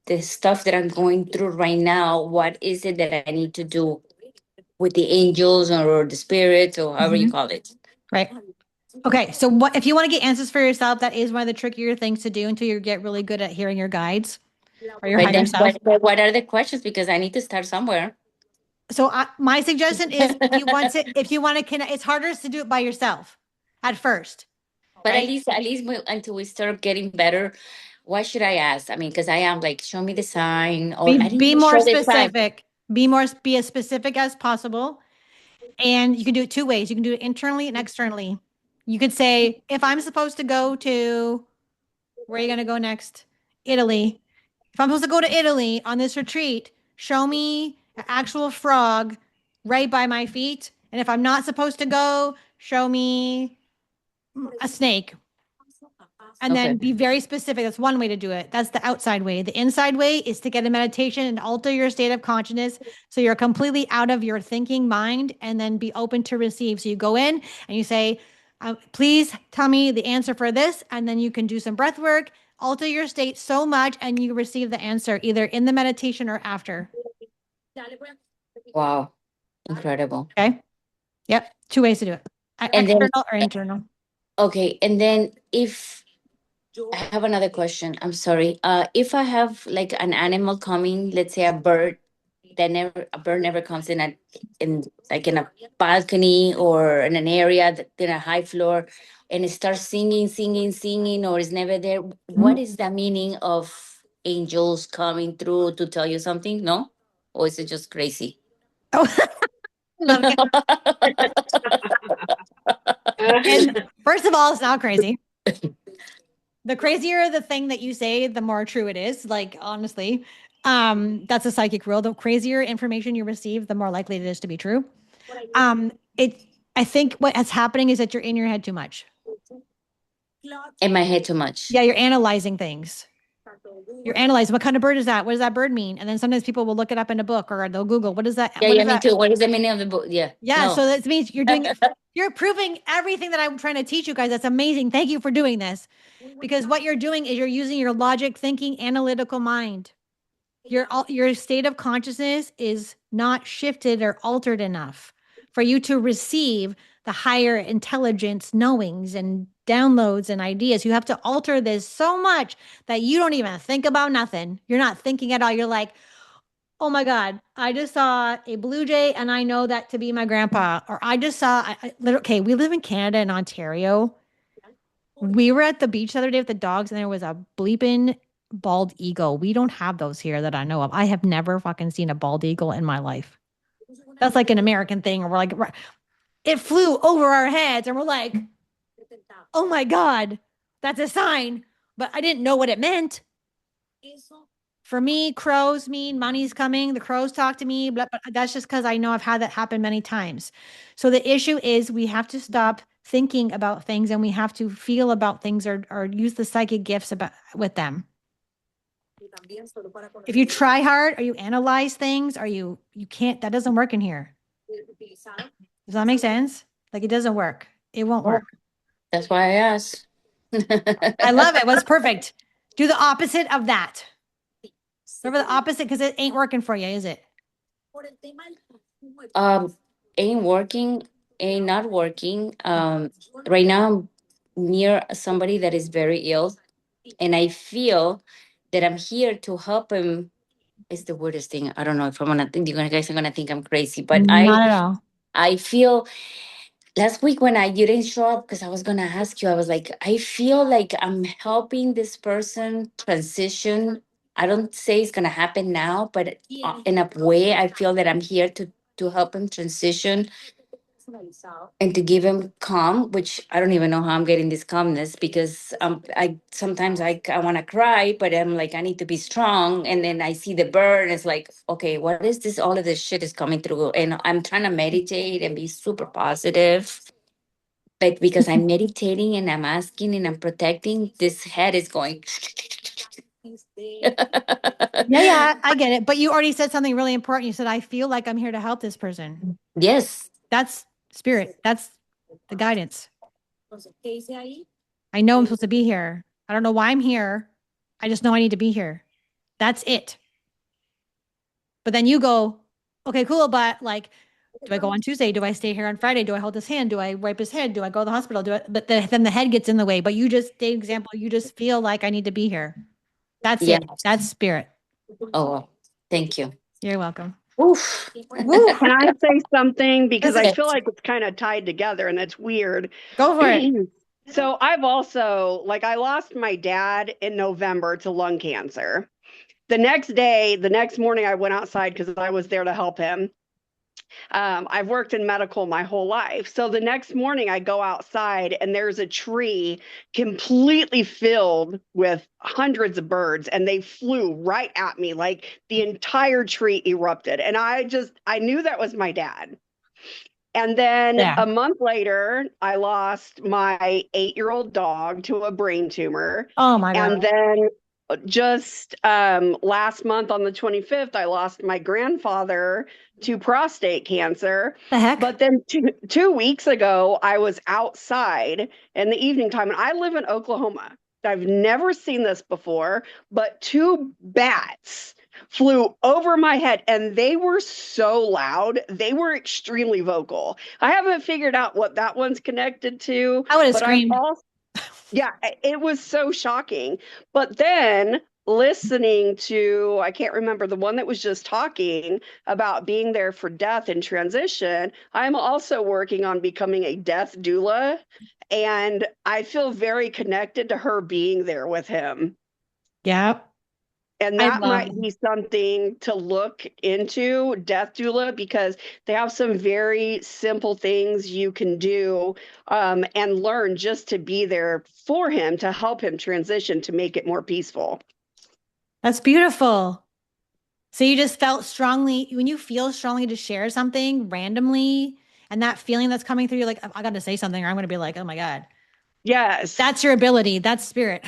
the stuff that I'm going through right now? What is it that I need to do with the angels or the spirits or however you call it? Right. Okay. So what if you want to get answers for yourself, that is one of the trickier things to do until you get really good at hearing your guides or your But higher then self. what are the questions? Because I need to start somewhere. So my suggestion is if you want to connect, it's harder to do it by yourself at first. But Right? at least until we start getting better, what should I ask? I mean, because I am like, show me the sign, or I didn't Be even more show the sign. specific. Be as specific as possible. And you can do it two ways. You can do it internally and externally. You could say, if I'm supposed to go to, where are you going to go next? Italy. If I'm supposed to go to Italy on this retreat, show me an actual frog right by my feet. And if I'm not supposed to go, show me a snake. And then be very specific. That's one way to do it. That's the outside way. The inside way is to get a meditation and alter your state of consciousness so you're completely out of your thinking mind and then be open to receive. So you go in and you say, please tell me the answer for this. And then you can do some breath work, alter your state so much, and you receive the answer either in the meditation or after. Wow, incredible. Okay. Yep. Two ways to do it. And External then, or internal. okay, and then if I have another question, I'm sorry. If I have like an animal coming, let's say a bird never comes in like in a balcony or in an area in a high floor, and it starts singing, or is never there. What is the meaning of angels coming through to tell you something? No, or is it just crazy? Oh, love it. And first of all, it's not crazy. The crazier the thing that you say, the more true it is. Like, honestly, that's a psychic rule. The crazier information you receive, the more likely it is to be true. I think what's happening is that you're in your head too much. In my head too much. Yeah, you're analyzing things. You're analyzing what kind of bird is that? What does that bird mean? And then sometimes people will look it up in a book or they'll Google what is that? Yeah, What yeah, is me that? too. What is the meaning of the book? Yeah. Yeah, No. so that means you're proving everything that I'm trying to teach you guys. That's amazing. Thank you for doing this. Because what you're doing is you're using your logic thinking analytical mind. Your state of consciousness is not shifted or altered enough for you to receive the higher intelligence knowings and downloads and ideas. You have to alter this so much that you don't even think about nothing. You're not thinking at all. You're like, oh my God, I just saw a blue jay and I know that to be my grandpa. Or I just saw, okay, we live in Canada and Ontario. We were at the beach the other day with the dogs and there was a bleeping bald eagle. We don't have those here that I know of. I have never fucking seen a bald eagle in my life. That's like an American thing. Or we're like, it flew over our heads and we're like, oh my God, that's a sign. But I didn't know what it meant. For me, crows mean money's coming. The crows talk to me, but that's just because I know I've had that happen many times. So the issue is we have to stop thinking about things and we have to feel about things or use the psychic gifts about with them. If you try hard or you analyze things or you can't, that doesn't work in here. Does that make sense? Like it doesn't work. It won't work. That's why I asked. I love it. Was perfect. Do the opposite of that. Remember the opposite because it ain't working for you, is it? Ain't working, ain't not working. Right now I'm near somebody that is very ill, and I feel that I'm here to help him. It's the weirdest thing. I don't know if I'm gonna think you guys are gonna think I'm crazy, but Not at all. I feel last week when I didn't show up because I was gonna ask you, I was like, I feel like I'm helping this person transition. I don't say it's gonna happen now, but in a way, I feel that I'm here to help him transition and to give him calm, which I don't even know how I'm getting this calmness because I sometimes I want to cry, but I'm like I need to be strong, and then I see the bird, and it's like, okay, what is this? All of this shit is coming through, and I'm trying to meditate and be super positive, but because I'm meditating and I'm asking and I'm protecting, this head is going. Yeah, I get it. But you already said something really important. You said, I feel like I'm here to help this person. Yes. That's spirit. That's the guidance. I know I'm supposed to be here. I don't know why I'm here. I just know I need to be here. That's it. But then you go, okay, cool. But like, do I go on Tuesday? Do I stay here on Friday? Do I hold his hand? Do I wipe his head? Do I go to the hospital? Do I? But then the head gets in the way. But you just, the example, you just feel like I need to be here. That's Yeah. it. That's spirit. Oh, thank you. You're welcome. Oof. Woo. Can I say something? Because I Listen. feel like it's kind of tied together and it's weird. Go for it. So I've also, like, I lost my dad in November to lung cancer. The next morning, I went outside because I was there to help him. I've worked in medical my whole life. So the next morning, I go outside and there's a tree completely filled with hundreds of birds, and they flew right at me. Like the entire tree erupted. And I knew that was my dad. And then a month later, I lost my 8-year-old dog to a brain tumor. Oh my God. And then just last month on the 25th, I lost my grandfather to prostate cancer. The heck? But then 2 weeks ago, I was outside in the evening time, and I live in Oklahoma. I've never seen this before, but 2 bats flew over my head and they were so loud. They were extremely vocal. I haven't figured out what that one's connected to. I would have but screamed. Yeah, it was so shocking. But then listening to, I can't remember the one that was just talking about being there for death and transition, I'm also working on becoming a death doula. And I feel very connected to her being there with him. Yeah. And that might be something to look into, death doula, because they have some very simple things you can do and learn just to be there for him, to help him transition, to make it more peaceful. That's beautiful. So you just felt strongly, when you feel strongly to share something randomly, and that feeling that's coming through, you're like, I got to say something, or I'm going to be like, oh my God. Yes. That's your ability. That's spirit.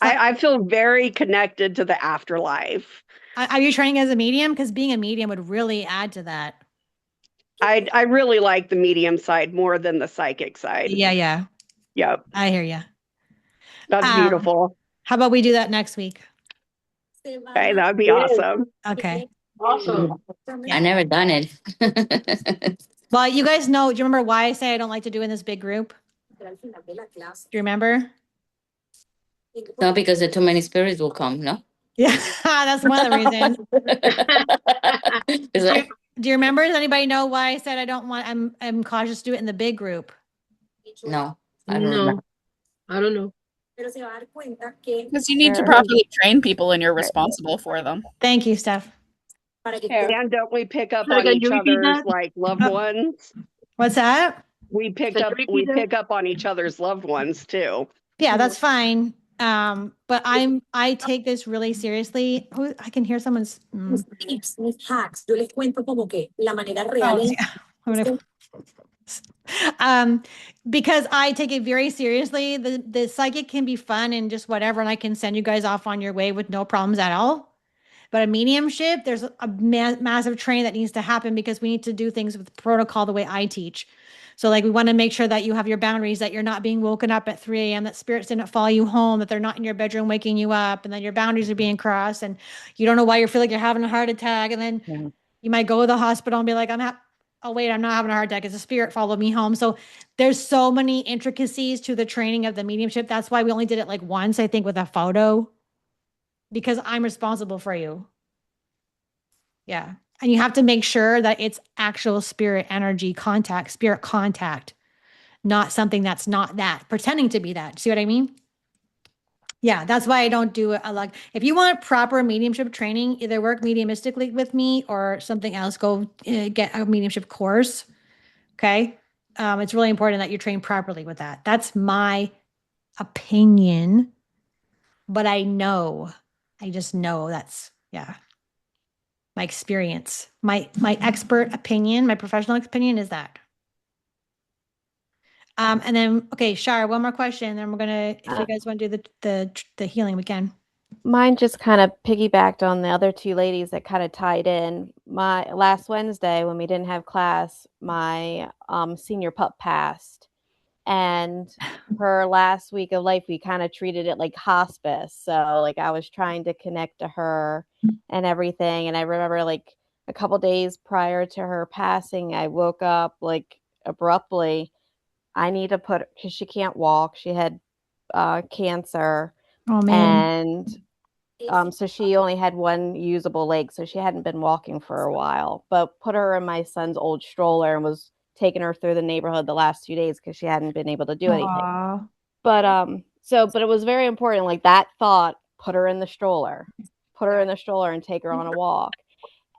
I feel very connected to the afterlife. Are you training as a medium? Because being a medium would really add to that. I really like the medium side more than the psychic side. Yeah. Yep. I hear you. That's beautiful. How about we do that next week? Okay, that'd be awesome. Okay. Awesome. I never done it. Well, you guys know, do you remember why I say I don't like to do in this big group? Do you remember? No, because too many spirits will come, no? Yeah, that's one of the reasons. It's like, Do you remember? Does anybody know why I said I'm cautious to do it in the big group? no, I don't remember. I don't know. Because you need to properly train people and you're responsible for them. Thank you, Steph. And don't we pick up Sorry, on can each you repeat other's that? like loved ones? What's that? We Can you repeat that? pick up on each other's loved ones too. Yeah, that's fine. But I take this really seriously. I can hear someone's. Mis tips, mis hacks, yo les cuento como que la manera real Oh, es yeah. Because I take it very seriously. The psychic can be fun and just whatever, and I can send you guys off on your way with no problems at all. But a mediumship, there's a massive training that needs to happen because we need to do things with protocol the way I teach. So like we want to make sure that you have your boundaries, that you're not being woken up at 3 a.m., that spirits didn't follow you home, that they're not in your bedroom waking you up, and that your boundaries are being crossed, and you don't know why you feel like you're having a heart attack. And then you might go to the hospital and be like, oh wait, I'm not having a heart attack. It's a spirit followed me home. So there's so many intricacies to the training of the mediumship. That's why we only did it like once, I think, with a photo, because I'm responsible for you. Yeah. And you have to make sure that it's actual spirit energy contact, spirit contact, not something that's not that, pretending to be that. See what I mean? Yeah, that's why I don't do it. Like, if you want proper mediumship training, either work mediumistically with me or something else, go get a mediumship course. Okay. It's really important that you train properly with that. That's my opinion, but I just know that's, yeah, my experience, my expert opinion, my professional opinion is that. And then, okay, Shar, one more question, then we're gonna, if you guys want to do the healing, we can. Mine just kind of piggybacked on the other two ladies that kind of tied in. My last Wednesday when we didn't have class, my senior pup passed, and her last week of life, we kind of treated it like hospice. So like I was trying to connect to her and everything. And I remember like a couple days prior to her passing, I woke up like abruptly. I need to put, because she can't walk. She had cancer. Oh man. And so she only had one usable leg, so she hadn't been walking for a while. But put her in my son's old stroller and was taking her through the neighborhood the last 2 days because she hadn't been able to do anything. Aww. But it was very important. Like that thought, put her in the stroller and take her on a walk.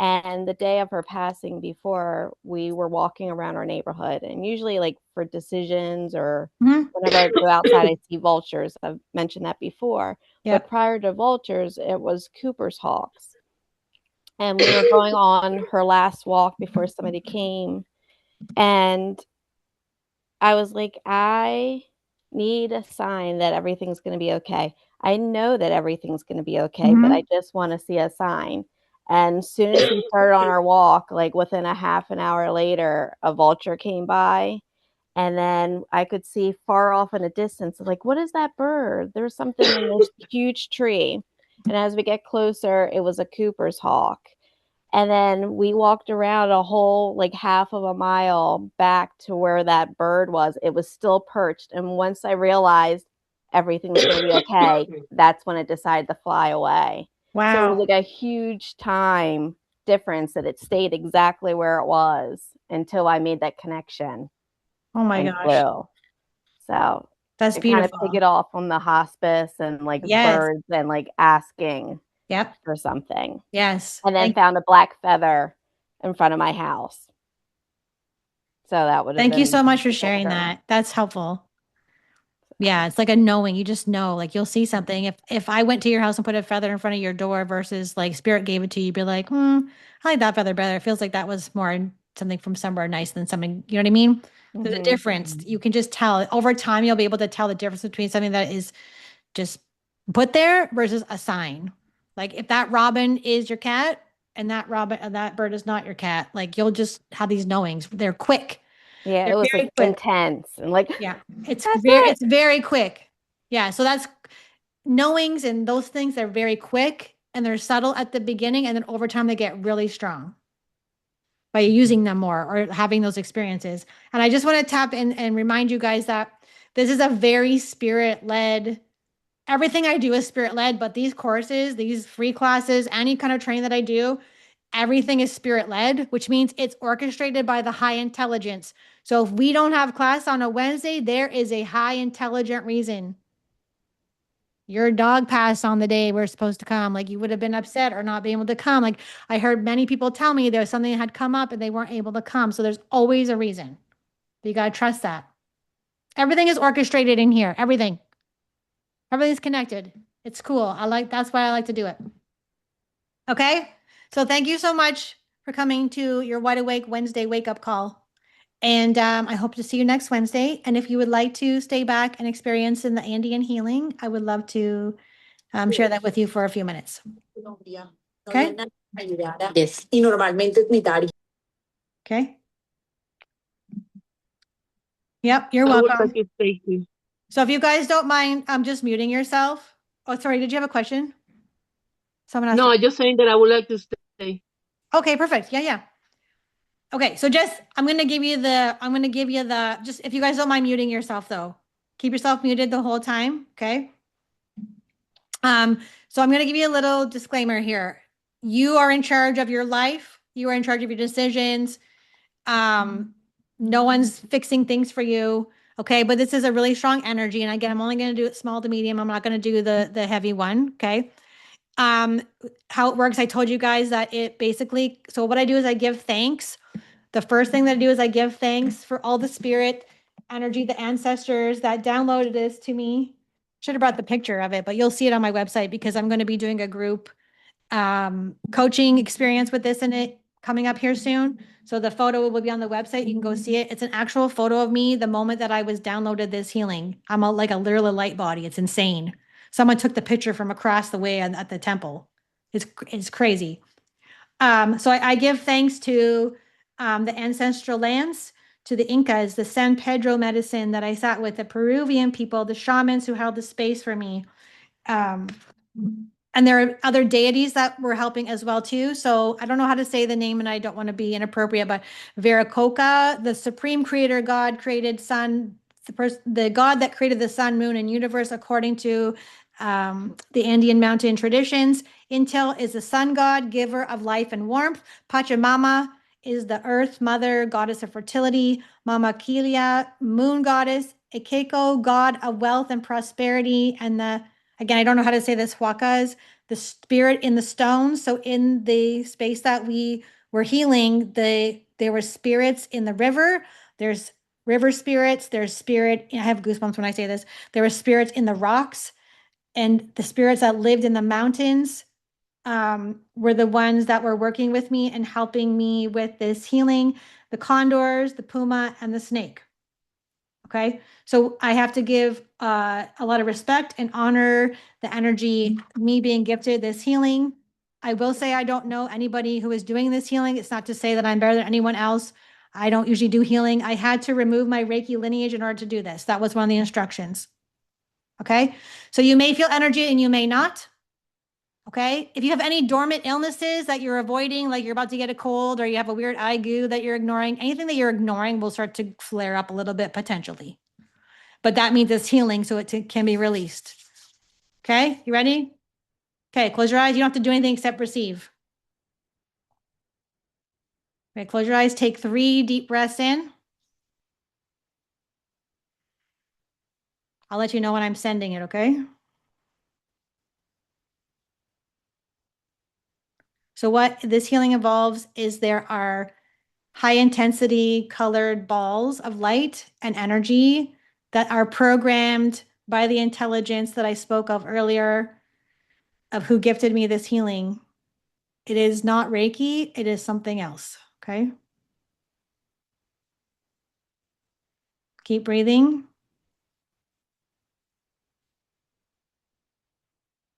And the day of her passing, before, we were walking around our neighborhood, and usually like for decisions or whenever I go outside, I see vultures. I've mentioned that before. Yep. But prior to vultures, it was Cooper's hawks. And we were going on her last walk before somebody came. And I was like, I need a sign that everything's going to be okay. I know that everything's going to be okay, but I just want to see a sign. And as soon as we started on our walk, like within a half an hour later, a vulture came by. And then I could see far off in a distance, like, what is that bird? There's something in this huge tree. And as we get closer, it was a Cooper's hawk. And then we walked around a whole like half of a mile back to where that bird was. It was still perched. And once I realized everything was going to be okay, that's when it decided to fly away. Wow. So it was like a huge time difference that it stayed exactly where it was until I made that connection. Oh my gosh. Flew. So that's beautiful. beautiful. Kind of take it off on the hospice and like birds and like asking for something. Yes. And then found a black feather in front of my house. So that would have Thank you so much for sharing that. That's helpful. Yeah, it's like a knowing. You just know, like you'll see something. If I went to your house and put a feather in front of your door versus like spirit gave it to you, you'd be like, I like that feather better. It feels like that was more something from somewhere nice than something, you know what I mean? There's a difference. You can just tell over time, you'll be able to tell the difference between something that is just put there versus assign. Like if that robin is your cat and that bird is not your cat, like you'll just have these knowings. They're quick. Yeah, They're it was very like quick. intense and like Yeah, that's it. it's very quick. Yeah, so that's knowings and those things are very quick and they're subtle at the beginning and then over time they get really strong by using them more or having those experiences. And I just want to tap in and remind you guys that this is a very spirit-led. Everything I do is spirit-led, but these courses, these free classes, any kind of training that I do, everything is spirit-led, which means it's orchestrated by the high intelligence. So if we don't have class on a Wednesday, there is a high intelligent reason. Your dog passed on the day we're supposed to come. Like you would have been upset or not being able to come. Like I heard many people tell me there's something that had come up and they weren't able to come. So there's always a reason. You got to trust that. Everything is orchestrated in here. Everything's connected. It's cool. That's why I like to do it. Okay. So thank you so much for coming to your Wide Awake Wednesday wake up call. And I hope to see you next Wednesday. And if you would like to stay back and experience in the Andean healing, I would love to share that with you for a few minutes. Okay. Yes. Okay. Yep. You're I would like welcome. to thank you. So if you guys don't mind, I'm just muting yourself. Oh, sorry. Did you have a question? Someone asked. No, I'm just saying that I would like to stay. Okay, perfect. Yeah, yeah. Okay, so just I'm gonna give you the just if you guys don't mind muting yourself though. Keep yourself muted the whole time. Okay. So I'm gonna give you a little disclaimer here. You are in charge of your life, you are in charge of your decisions. No one's fixing things for you. Okay, but this is a really strong energy. And again, I'm only gonna do it small to medium. I'm not gonna do the heavy one. Okay. How it works, I told you guys that it basically, so what I do is I give thanks. The first thing that I do is I give thanks for all the spirit energy, the ancestors that downloaded this to me. Should have brought the picture of it, but you'll see it on my website because I'm going to be doing a group coaching experience with this in it coming up here soon. So the photo will be on the website. You can go see it. It's an actual photo of me the moment that I was downloaded this healing. I'm like a literal light body. It's insane. Someone took the picture from across the way at the temple. It's crazy. So I give thanks to the ancestral lands, to the Incas, the San Pedro medicine that I sat with, the Peruvian people, the shamans who held the space for me. And there are other deities that were helping as well too. So I don't know how to say the name and I don't want to be inappropriate, but Viracocha, the supreme creator God, created sun, the God that created the sun, moon, and universe according to the Andean mountain traditions. Intel is the sun god, giver of life and warmth. Pachamama is the earth mother, goddess of fertility. Mama Kilia, moon goddess. Ekeko, god of wealth and prosperity. And again, I don't know how to say this, Huacas, the spirit in the stones. So in the space that we were healing, there were spirits in the river. There's river spirits. There's spirit. I have goosebumps when I say this. There were spirits in the rocks. And the spirits that lived in the mountains were the ones that were working with me and helping me with this healing. The condors, the puma, and the snake. Okay, so I have to give a lot of respect and honor the energy, me being gifted this healing. I will say I don't know anybody who is doing this healing. It's not to say that I'm better than anyone else. I don't usually do healing. I had to remove my Reiki lineage in order to do this. That was one of the instructions. Okay, so you may feel energy and you may not. Okay, if you have any dormant illnesses that you're avoiding, like you're about to get a cold or you have a weird eye goo that you're ignoring, anything that you're ignoring will start to flare up a little bit potentially. But that means it's healing, so it can be released. Okay, you ready? Okay, close your eyes. You don't have to do anything except receive. Okay, close your eyes. Take 3 deep breaths in. I'll let you know when I'm sending it, okay? So what this healing involves is there are high intensity colored balls of light and energy that are programmed by the intelligence that I spoke of earlier of who gifted me this healing. It is not Reiki, it is something else, okay? Keep breathing.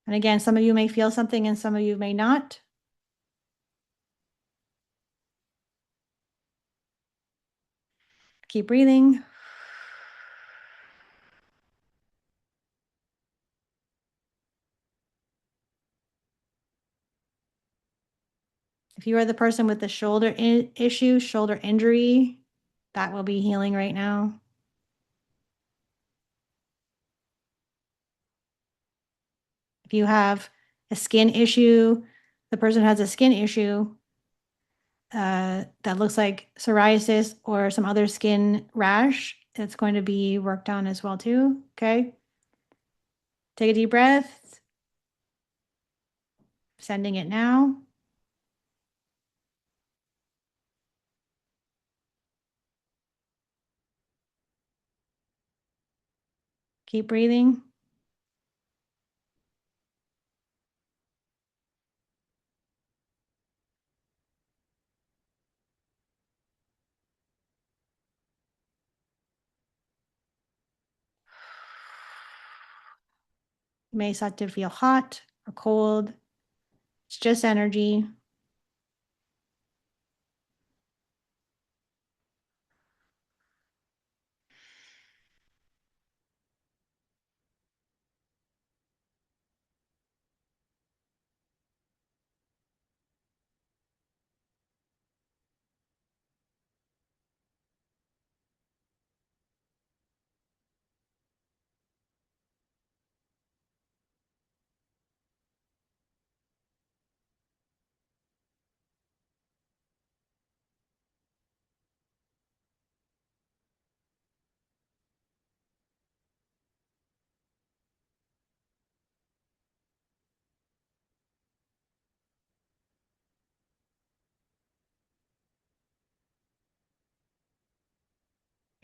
And again, some of you may feel something and some of you may not. Keep breathing. If you are the person with the shoulder issue, shoulder injury, that will be healing right now. If you have a skin issue, the person has a skin issue that looks like psoriasis or some other skin rash, it's going to be worked on as well too, okay? Take a deep breath. Sending it now. Keep breathing. You may start to feel hot or cold. It's just energy.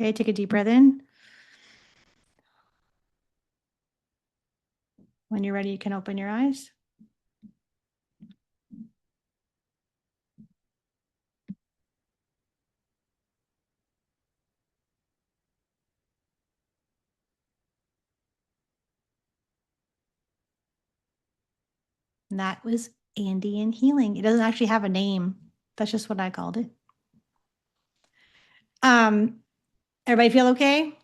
Okay, take a deep breath in. When you're ready, you can open your eyes. And that was Andean healing. It doesn't actually have a name. That's just what I called it. Everybody feel okay?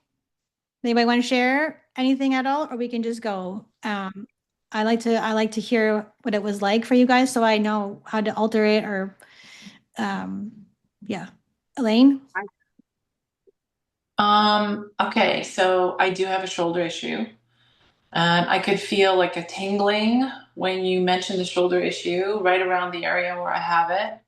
Anybody want to share anything at all, or we can just go? I like to hear what it was like for you guys, so I know how to alter it. Or, yeah, Elaine. Okay, so I do have a shoulder issue. I could feel like a tingling when you mentioned the shoulder issue right around the area where I have it.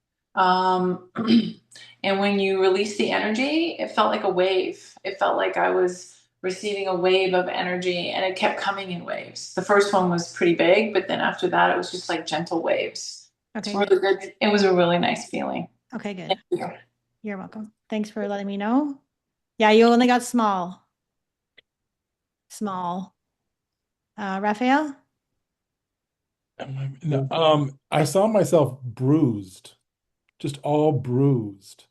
And when you release the energy, it felt like a wave. It felt like I was receiving a wave of energy, and it kept coming in waves. The first one was pretty big, but then after that, it was just like gentle waves. Okay, It's really good. It was a really nice feeling. Okay, good. Thank you. You're welcome. Thanks for letting me know. Yeah, you only got small. Small. Raphael? No, I saw myself bruised, just all bruised.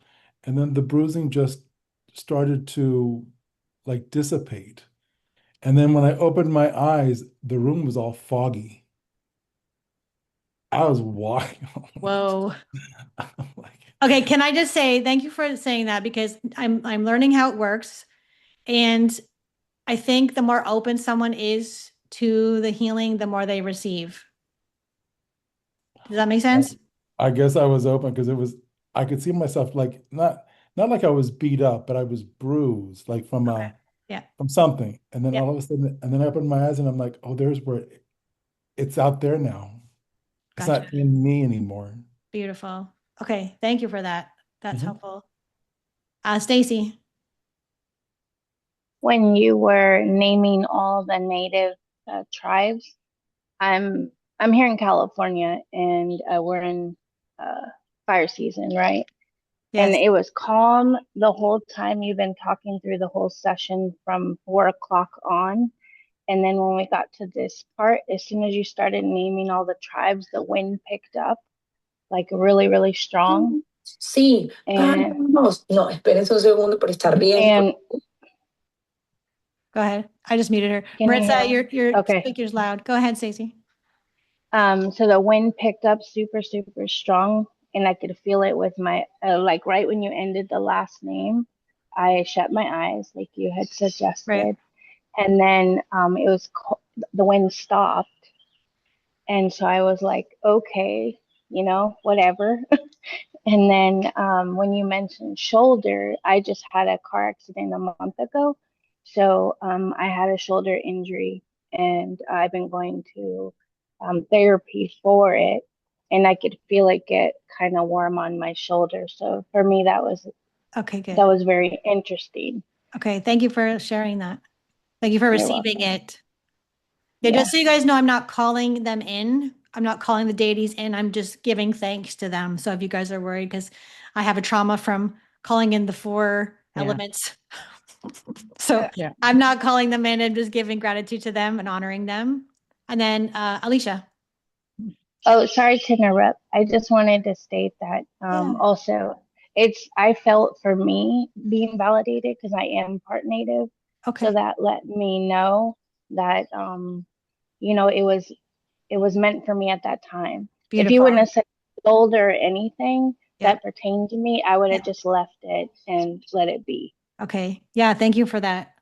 And then the bruising just started to like dissipate. And then when I opened my eyes, the room was all foggy. I was wild. Whoa. Like, Okay, can I just say thank you for saying that, because I'm learning how it works. And I think the more open someone is to the healing, the more they receive. Does that make sense? I guess I was open because I could see myself like not like I was beat up, but I was bruised, like from Yeah. from something. And then Yeah. all of a sudden, and then I opened my eyes and I'm like, oh, there's where it's out there now. It's Gotcha. not in me anymore. Beautiful. Okay, thank you for that. That's Mhm. helpful. Stacy. When you were naming all the native tribes, I'm here in California, and we're in fire season, right? And Yes. it was calm the whole time. You've been talking through the whole session from 4 o'clock on. And then when we got to this part, as soon as you started naming all the tribes, the wind picked up like really, really strong. Sí. And, No, no, espérense un segundo por estar bien. and Go ahead. I just muted her. can you Maritza, hear? your Okay. speaker's loud. Go ahead, Stacy. So the wind picked up super, super strong, and I could feel it with my like right when you ended the last name, I shut my eyes like you had suggested, Right. and then the wind stopped, and so I was like, okay, whatever. And then when you mentioned shoulder, I just had a car accident a month ago. So I had a shoulder injury and I've been going to therapy for it. And I could feel it get kind of warm on my shoulder. So for me, Okay, good. that was very interesting. Okay, thank you for sharing that. Thank you for You're receiving welcome. it. Yeah, Yeah. just so you guys know, I'm not calling them in. I'm not calling the deities in. I'm just giving thanks to them. So if you guys are worried, because I have a trauma from calling in the four Yeah. elements. So Yeah. I'm not calling them in. I'm just giving gratitude to them and honoring them. And then Alicia. Oh, sorry to interrupt. I just wanted to state that Yeah. also I felt for me being validated because I am part native. So Okay. that let me know that it was meant for me at that time. If you Beautiful. wouldn't have said shoulder or anything Yeah. that pertained to me, I would Yeah. have just left it and let it be. Okay. Yeah. Thank you for that.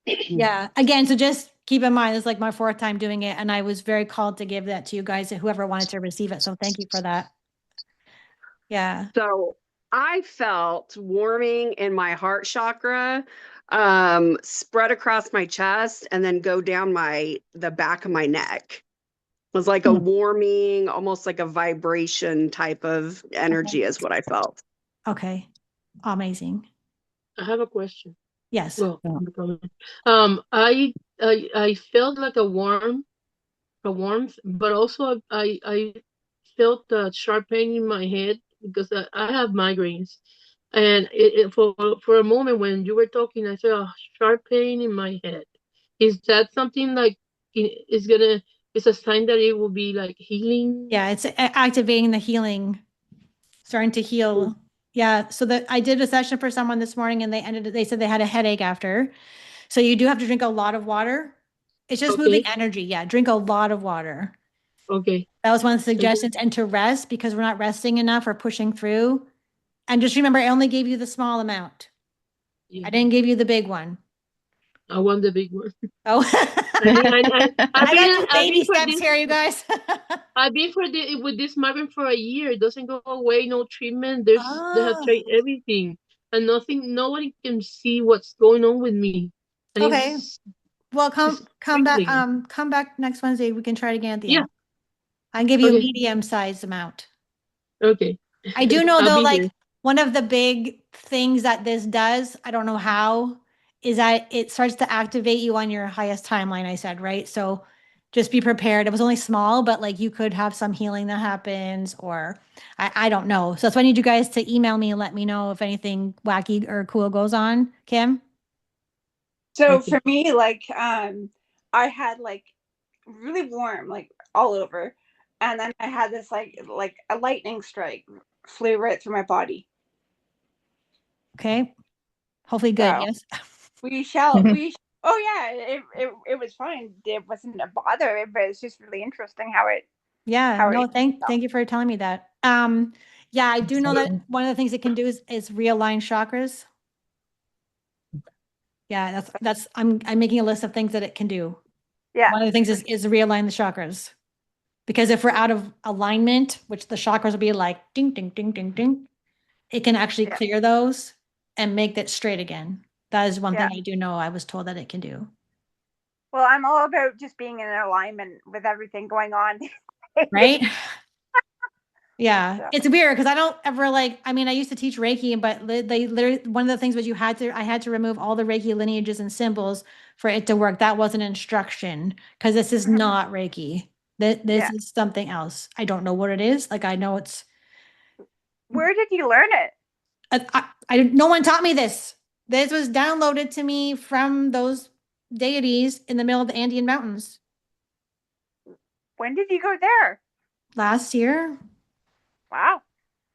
Yeah. Again, so just keep in mind, it's like my fourth time doing it, and I was very called to give that to you guys, whoever wanted to receive it. So thank you for that. Yeah. So I felt warming in my heart chakra, spread across my chest and then go down the back of my neck. It was like a warming, almost like a vibration type of energy is what I felt. Okay. Amazing. I have a question. Yes. Well, Yeah. no comment. I felt like a warmth, but also I felt a sharp pain in my head because I have migraines, and for a moment when you were talking, I felt a sharp pain in my head. Is that something like is gonna? It's a sign that it will be like healing? Yeah. It's activating the healing, starting to heal. Yeah. So that I did a session for someone this morning, and they said they had a headache after. So you do have to drink a lot of water. It's just moving Okay, energy. Yeah. Drink a lot of water. okay, That was one of the okay. suggestions, and to rest because we're not resting enough or pushing through. And just remember, I only gave you the small amount. Yeah, I didn't give you the big one. I want the big one. Oh, I got to do I've baby been for steps this. here, you guys. I've been with this migraine for a year. It doesn't go away. No treatment. They have Oh, tried everything, and nothing. Nobody can see what's going on with me, and okay. Well, it's trickling. come back next Wednesday. We can try it again at the Yeah. end. I can give you a Okay. medium-sized amount. Okay. I do know I'll though, be like here. one of the big things that this does, I don't know how, is that it starts to activate you on your highest timeline, I said, right? So just be prepared. It was only small, but like you could have some healing that happens, or I don't know. So that's why I need you guys to email me and let me know if anything wacky or cool goes on. Kim? So Okay. for me, like, I had like really warm, like all over, and then I had this like a lightning strike flew right through my body. Okay. Hopefully good. So Yes. oh yeah, it was fine. It wasn't a bother, but it's just really interesting how it Yeah. how No, it thank you for telling me that. Yeah, I do know that one of the things it can do is realign chakras. Yeah, I'm making a list of things that it can do. yeah. One of the things is realign the chakras. Because if we're out of alignment, which the chakras will be like ding, ding, ding, ding, ding, it can actually Yeah. clear those and make that straight again. That is one Yeah. thing I do know I was told that it can do. Well, I'm all about just being in alignment with everything going on. Right? Yeah, So, it's weird because I don't ever like, I mean, I used to teach Reiki, but they literally, one of the things was I had to remove all the Reiki lineages and symbols for it to work. That was an instruction because this is not Reiki. This yeah. is something else. I don't know what it is. Like I know it's, Where did you learn it? no one taught me this. This was downloaded to me from those deities in the middle of the Andean mountains When did you go there? last year. Wow.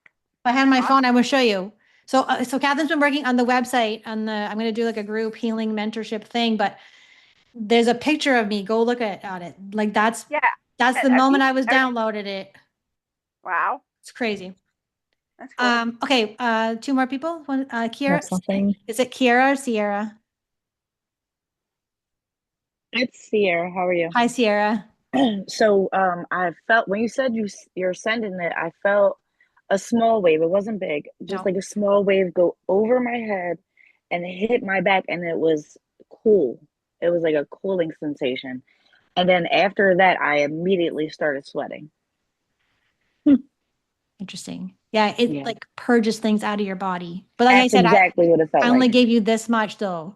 If I had my Awesome. phone, I will show you. So Catherine's been working on the website I'm going to do like a group healing mentorship thing, but there's a picture of me. Go look at it. Like Yeah. That's the Have moment you- I was are- downloaded it. Wow. It's crazy. That's cool. Okay, two more people. One, Kiara. Have something. Is it Kiara or Sierra? It's Sierra. How are you? Hi, Sierra. So, I felt when you said you're sending it, I felt a small wave. It wasn't big, just No. like a small wave go over my head and hit my back, and it was cool. It was like a cooling sensation. And then after that, I immediately started sweating. Interesting. Yeah, it Yeah. like purges things out of your body. But like I That's said, exactly what it felt I only like. gave you this much though.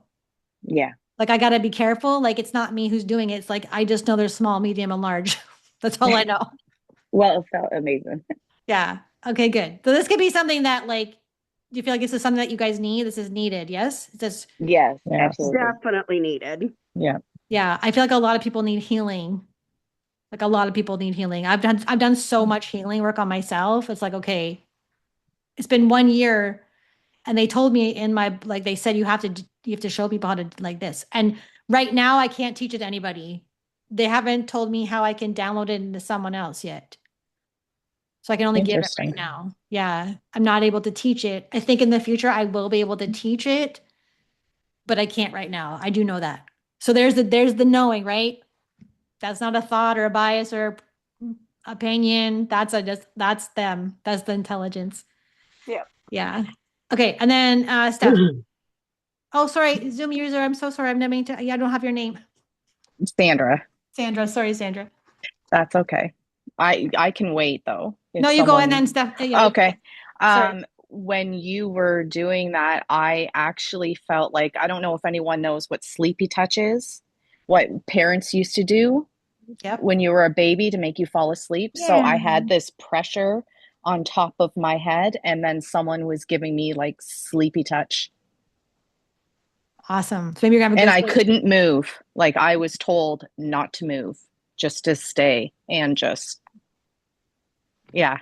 Yeah. Like I gotta be careful. Like it's not me who's doing it. It's like I just know there's small, medium, and large. That's all I know. Well, it felt amazing. Yeah. Okay, good. So this could be something that like, do you feel like this is something that you guys need? This is needed, yes? It's just Yes, Yes. absolutely. Definitely needed. Yeah. yeah, I feel like a lot of people need healing. Like a lot of people need healing. I've done so much healing work on myself. It's like, okay, it's been 1 year and they told me in my like they said you have to show people how to like this. And right now I can't teach it to anybody. They haven't told me how I can download it into someone else yet. So I can only give it right Interesting. now. Yeah, I'm not able to teach it. I think in the future I will be able to teach it, but I can't right now. I do know that. So there's the knowing, right? That's not a thought or a bias or opinion. That's them. That's the intelligence. Yeah. Yeah. Okay. And then Steph. Oh, sorry, Zoom user. I'm so sorry. I'm not meaning to. Yeah, I don't have your name. Sandra. Sandra. Sorry, Sandra. That's okay. I can wait though. No, you go and then Steph. Yeah, Okay. Sorry. When you were doing that, I actually felt like I don't know if anyone knows what sleepy touch is, what parents used to do Yep. when you were a baby to make you fall asleep. So I Yeah. had this pressure on top of my head, and then someone was giving me like sleepy touch. Awesome. So maybe you're gonna have a And good I sleep. couldn't move. Like I was told not to move, just to stay and just, yeah,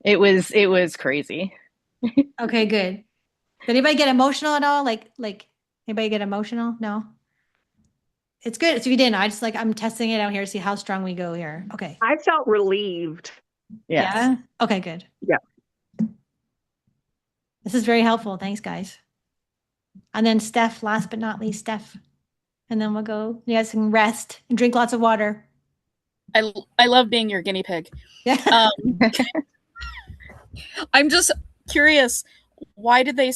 it was crazy. Okay, good. Did anybody get emotional at all? Like anybody get emotional? No. It's good. So you didn't. I just like I'm testing it out here to see how strong we go here. Okay. I felt relieved. Yes. Yeah. Okay, good. Yeah. This is very helpful. Thanks, guys. And then Steph, last but not least, Steph. And then we'll go. You guys can rest and drink lots of water. I love being your guinea pig. Yeah. I'm just curious, why did they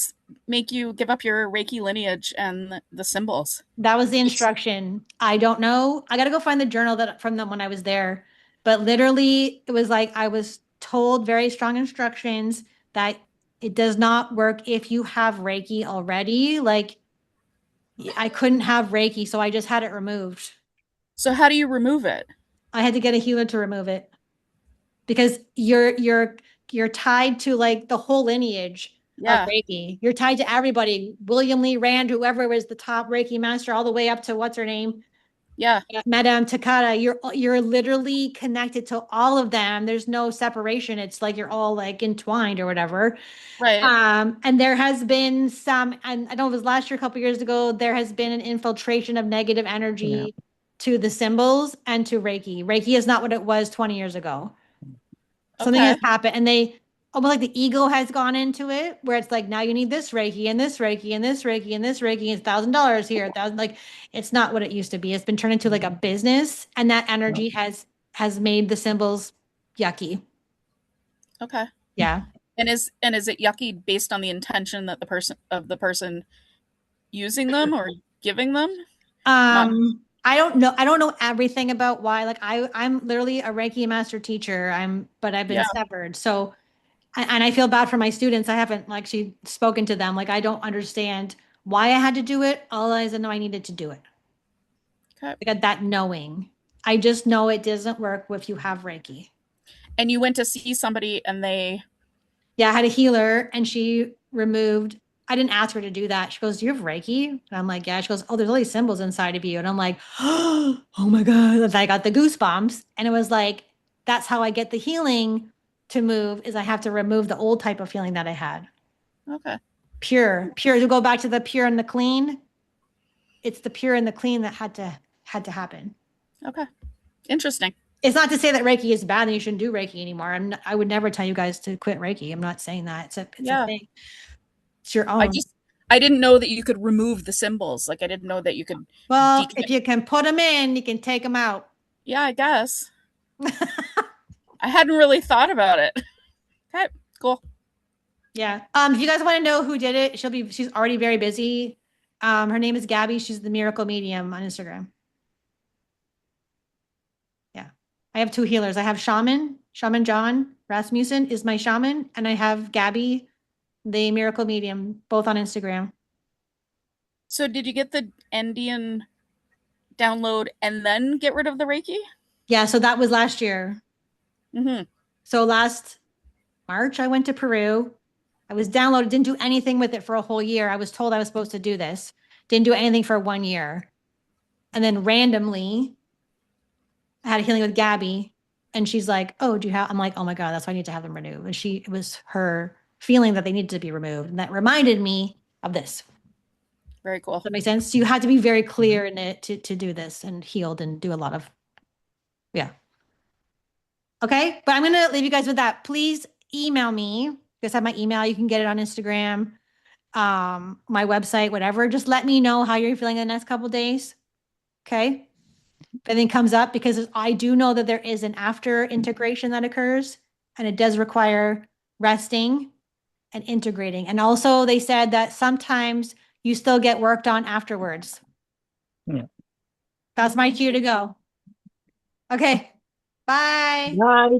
make you give up your Reiki lineage and the symbols? That was the instruction. I don't know. I got to go find the journal that from them when I was there. But literally, it was like I was told very strong instructions that it does not work if you have Reiki already. Like I couldn't have Reiki, so I just had it removed. So how do you remove it? I had to get a healer to remove it because you're tied to like the whole lineage Yeah. of Reiki. You're tied to everybody. William Lee Rand, whoever was the top Reiki master, all the way up to what's her name? Yeah. Madame Takata. You're literally connected to all of them. There's no separation. It's like you're all like entwined or whatever. Right. And there has been some, and I don't know if it was last year, a couple years ago, there has been an infiltration of negative energy to the symbols and to Reiki. Reiki is not what it was 20 years ago. Something has happened, and they almost like the ego has gone into it, where it's like now you need this Reiki and this Reiki and this Reiki and this Reiki. It's $1,000 here, $1,000. Like it's not what it used to be. It's been turned into like a business, and that energy has made the symbols yucky. Okay. Yeah. And is it yucky based on the intention that the person using them or giving them? I don't know. I don't know everything about why. Like I'm literally a Reiki master teacher. But I've been severed. So, and I feel bad for my students. I haven't actually spoken to them. Like I don't understand why I had to do it. All I know I needed to do it. Okay. I got that knowing. I just know it doesn't work if you have Reiki. And you went to see somebody and they... Yeah, I had a healer and she removed, I didn't ask her to do that. She goes, "Do you have Reiki?" And I'm like, "Yeah." She goes, "Oh, there's all these symbols inside of you." And I'm like, oh my God. I got the goosebumps. And it was like, that's how I get the healing to move is I have to remove the old type of feeling that I had. Okay. Pure to go back to the pure and the clean. It's the pure and the clean that had to happen. Okay. Interesting. It's not to say that Reiki is bad and you shouldn't do Reiki anymore. I would never tell you guys to quit Reiki. I'm not saying that. It's a thing. It's your own. I didn't know that you could remove the symbols. Like I didn't know that you could. Well, if you can put them in, you can take them out. Yeah, I guess. I hadn't really thought about it. Okay, cool. Yeah. If you guys want to know who did it, she's already very busy. Her name is Gabby. She's the Miracle Medium on Instagram. Yeah. I have 2 healers. I have Shaman John Rasmussen is my shaman, and I have Gabby, the Miracle Medium, both on Instagram. So did you get the Andean download and then get rid of the Reiki? Yeah, so that was last year. Mm-hmm. So last March, I went to Peru. I was downloaded, didn't do anything with it for a whole year. I was told I was supposed to do this. Didn't do anything for 1 year. And then randomly, I had a healing with Gabby. And she's like, oh, do you have? I'm like, oh my God, that's why I need to have them removed. And it was her feeling that they needed to be removed. And that reminded me of this. Very cool. Does that make sense? So you had to be very clear in it to do this and healed and do a lot of, yeah. Okay, but I'm going to leave you guys with that. Please email me. You guys have my email. You can get it on Instagram, my website, whatever. Just let me know how you're feeling in the next couple of days. Okay. If anything comes up, because I do know that there is an after integration that occurs, and it does require resting and integrating. And also they said that sometimes you still get worked on afterwards. Yeah. That's my cue to go. Okay. Bye. Bye.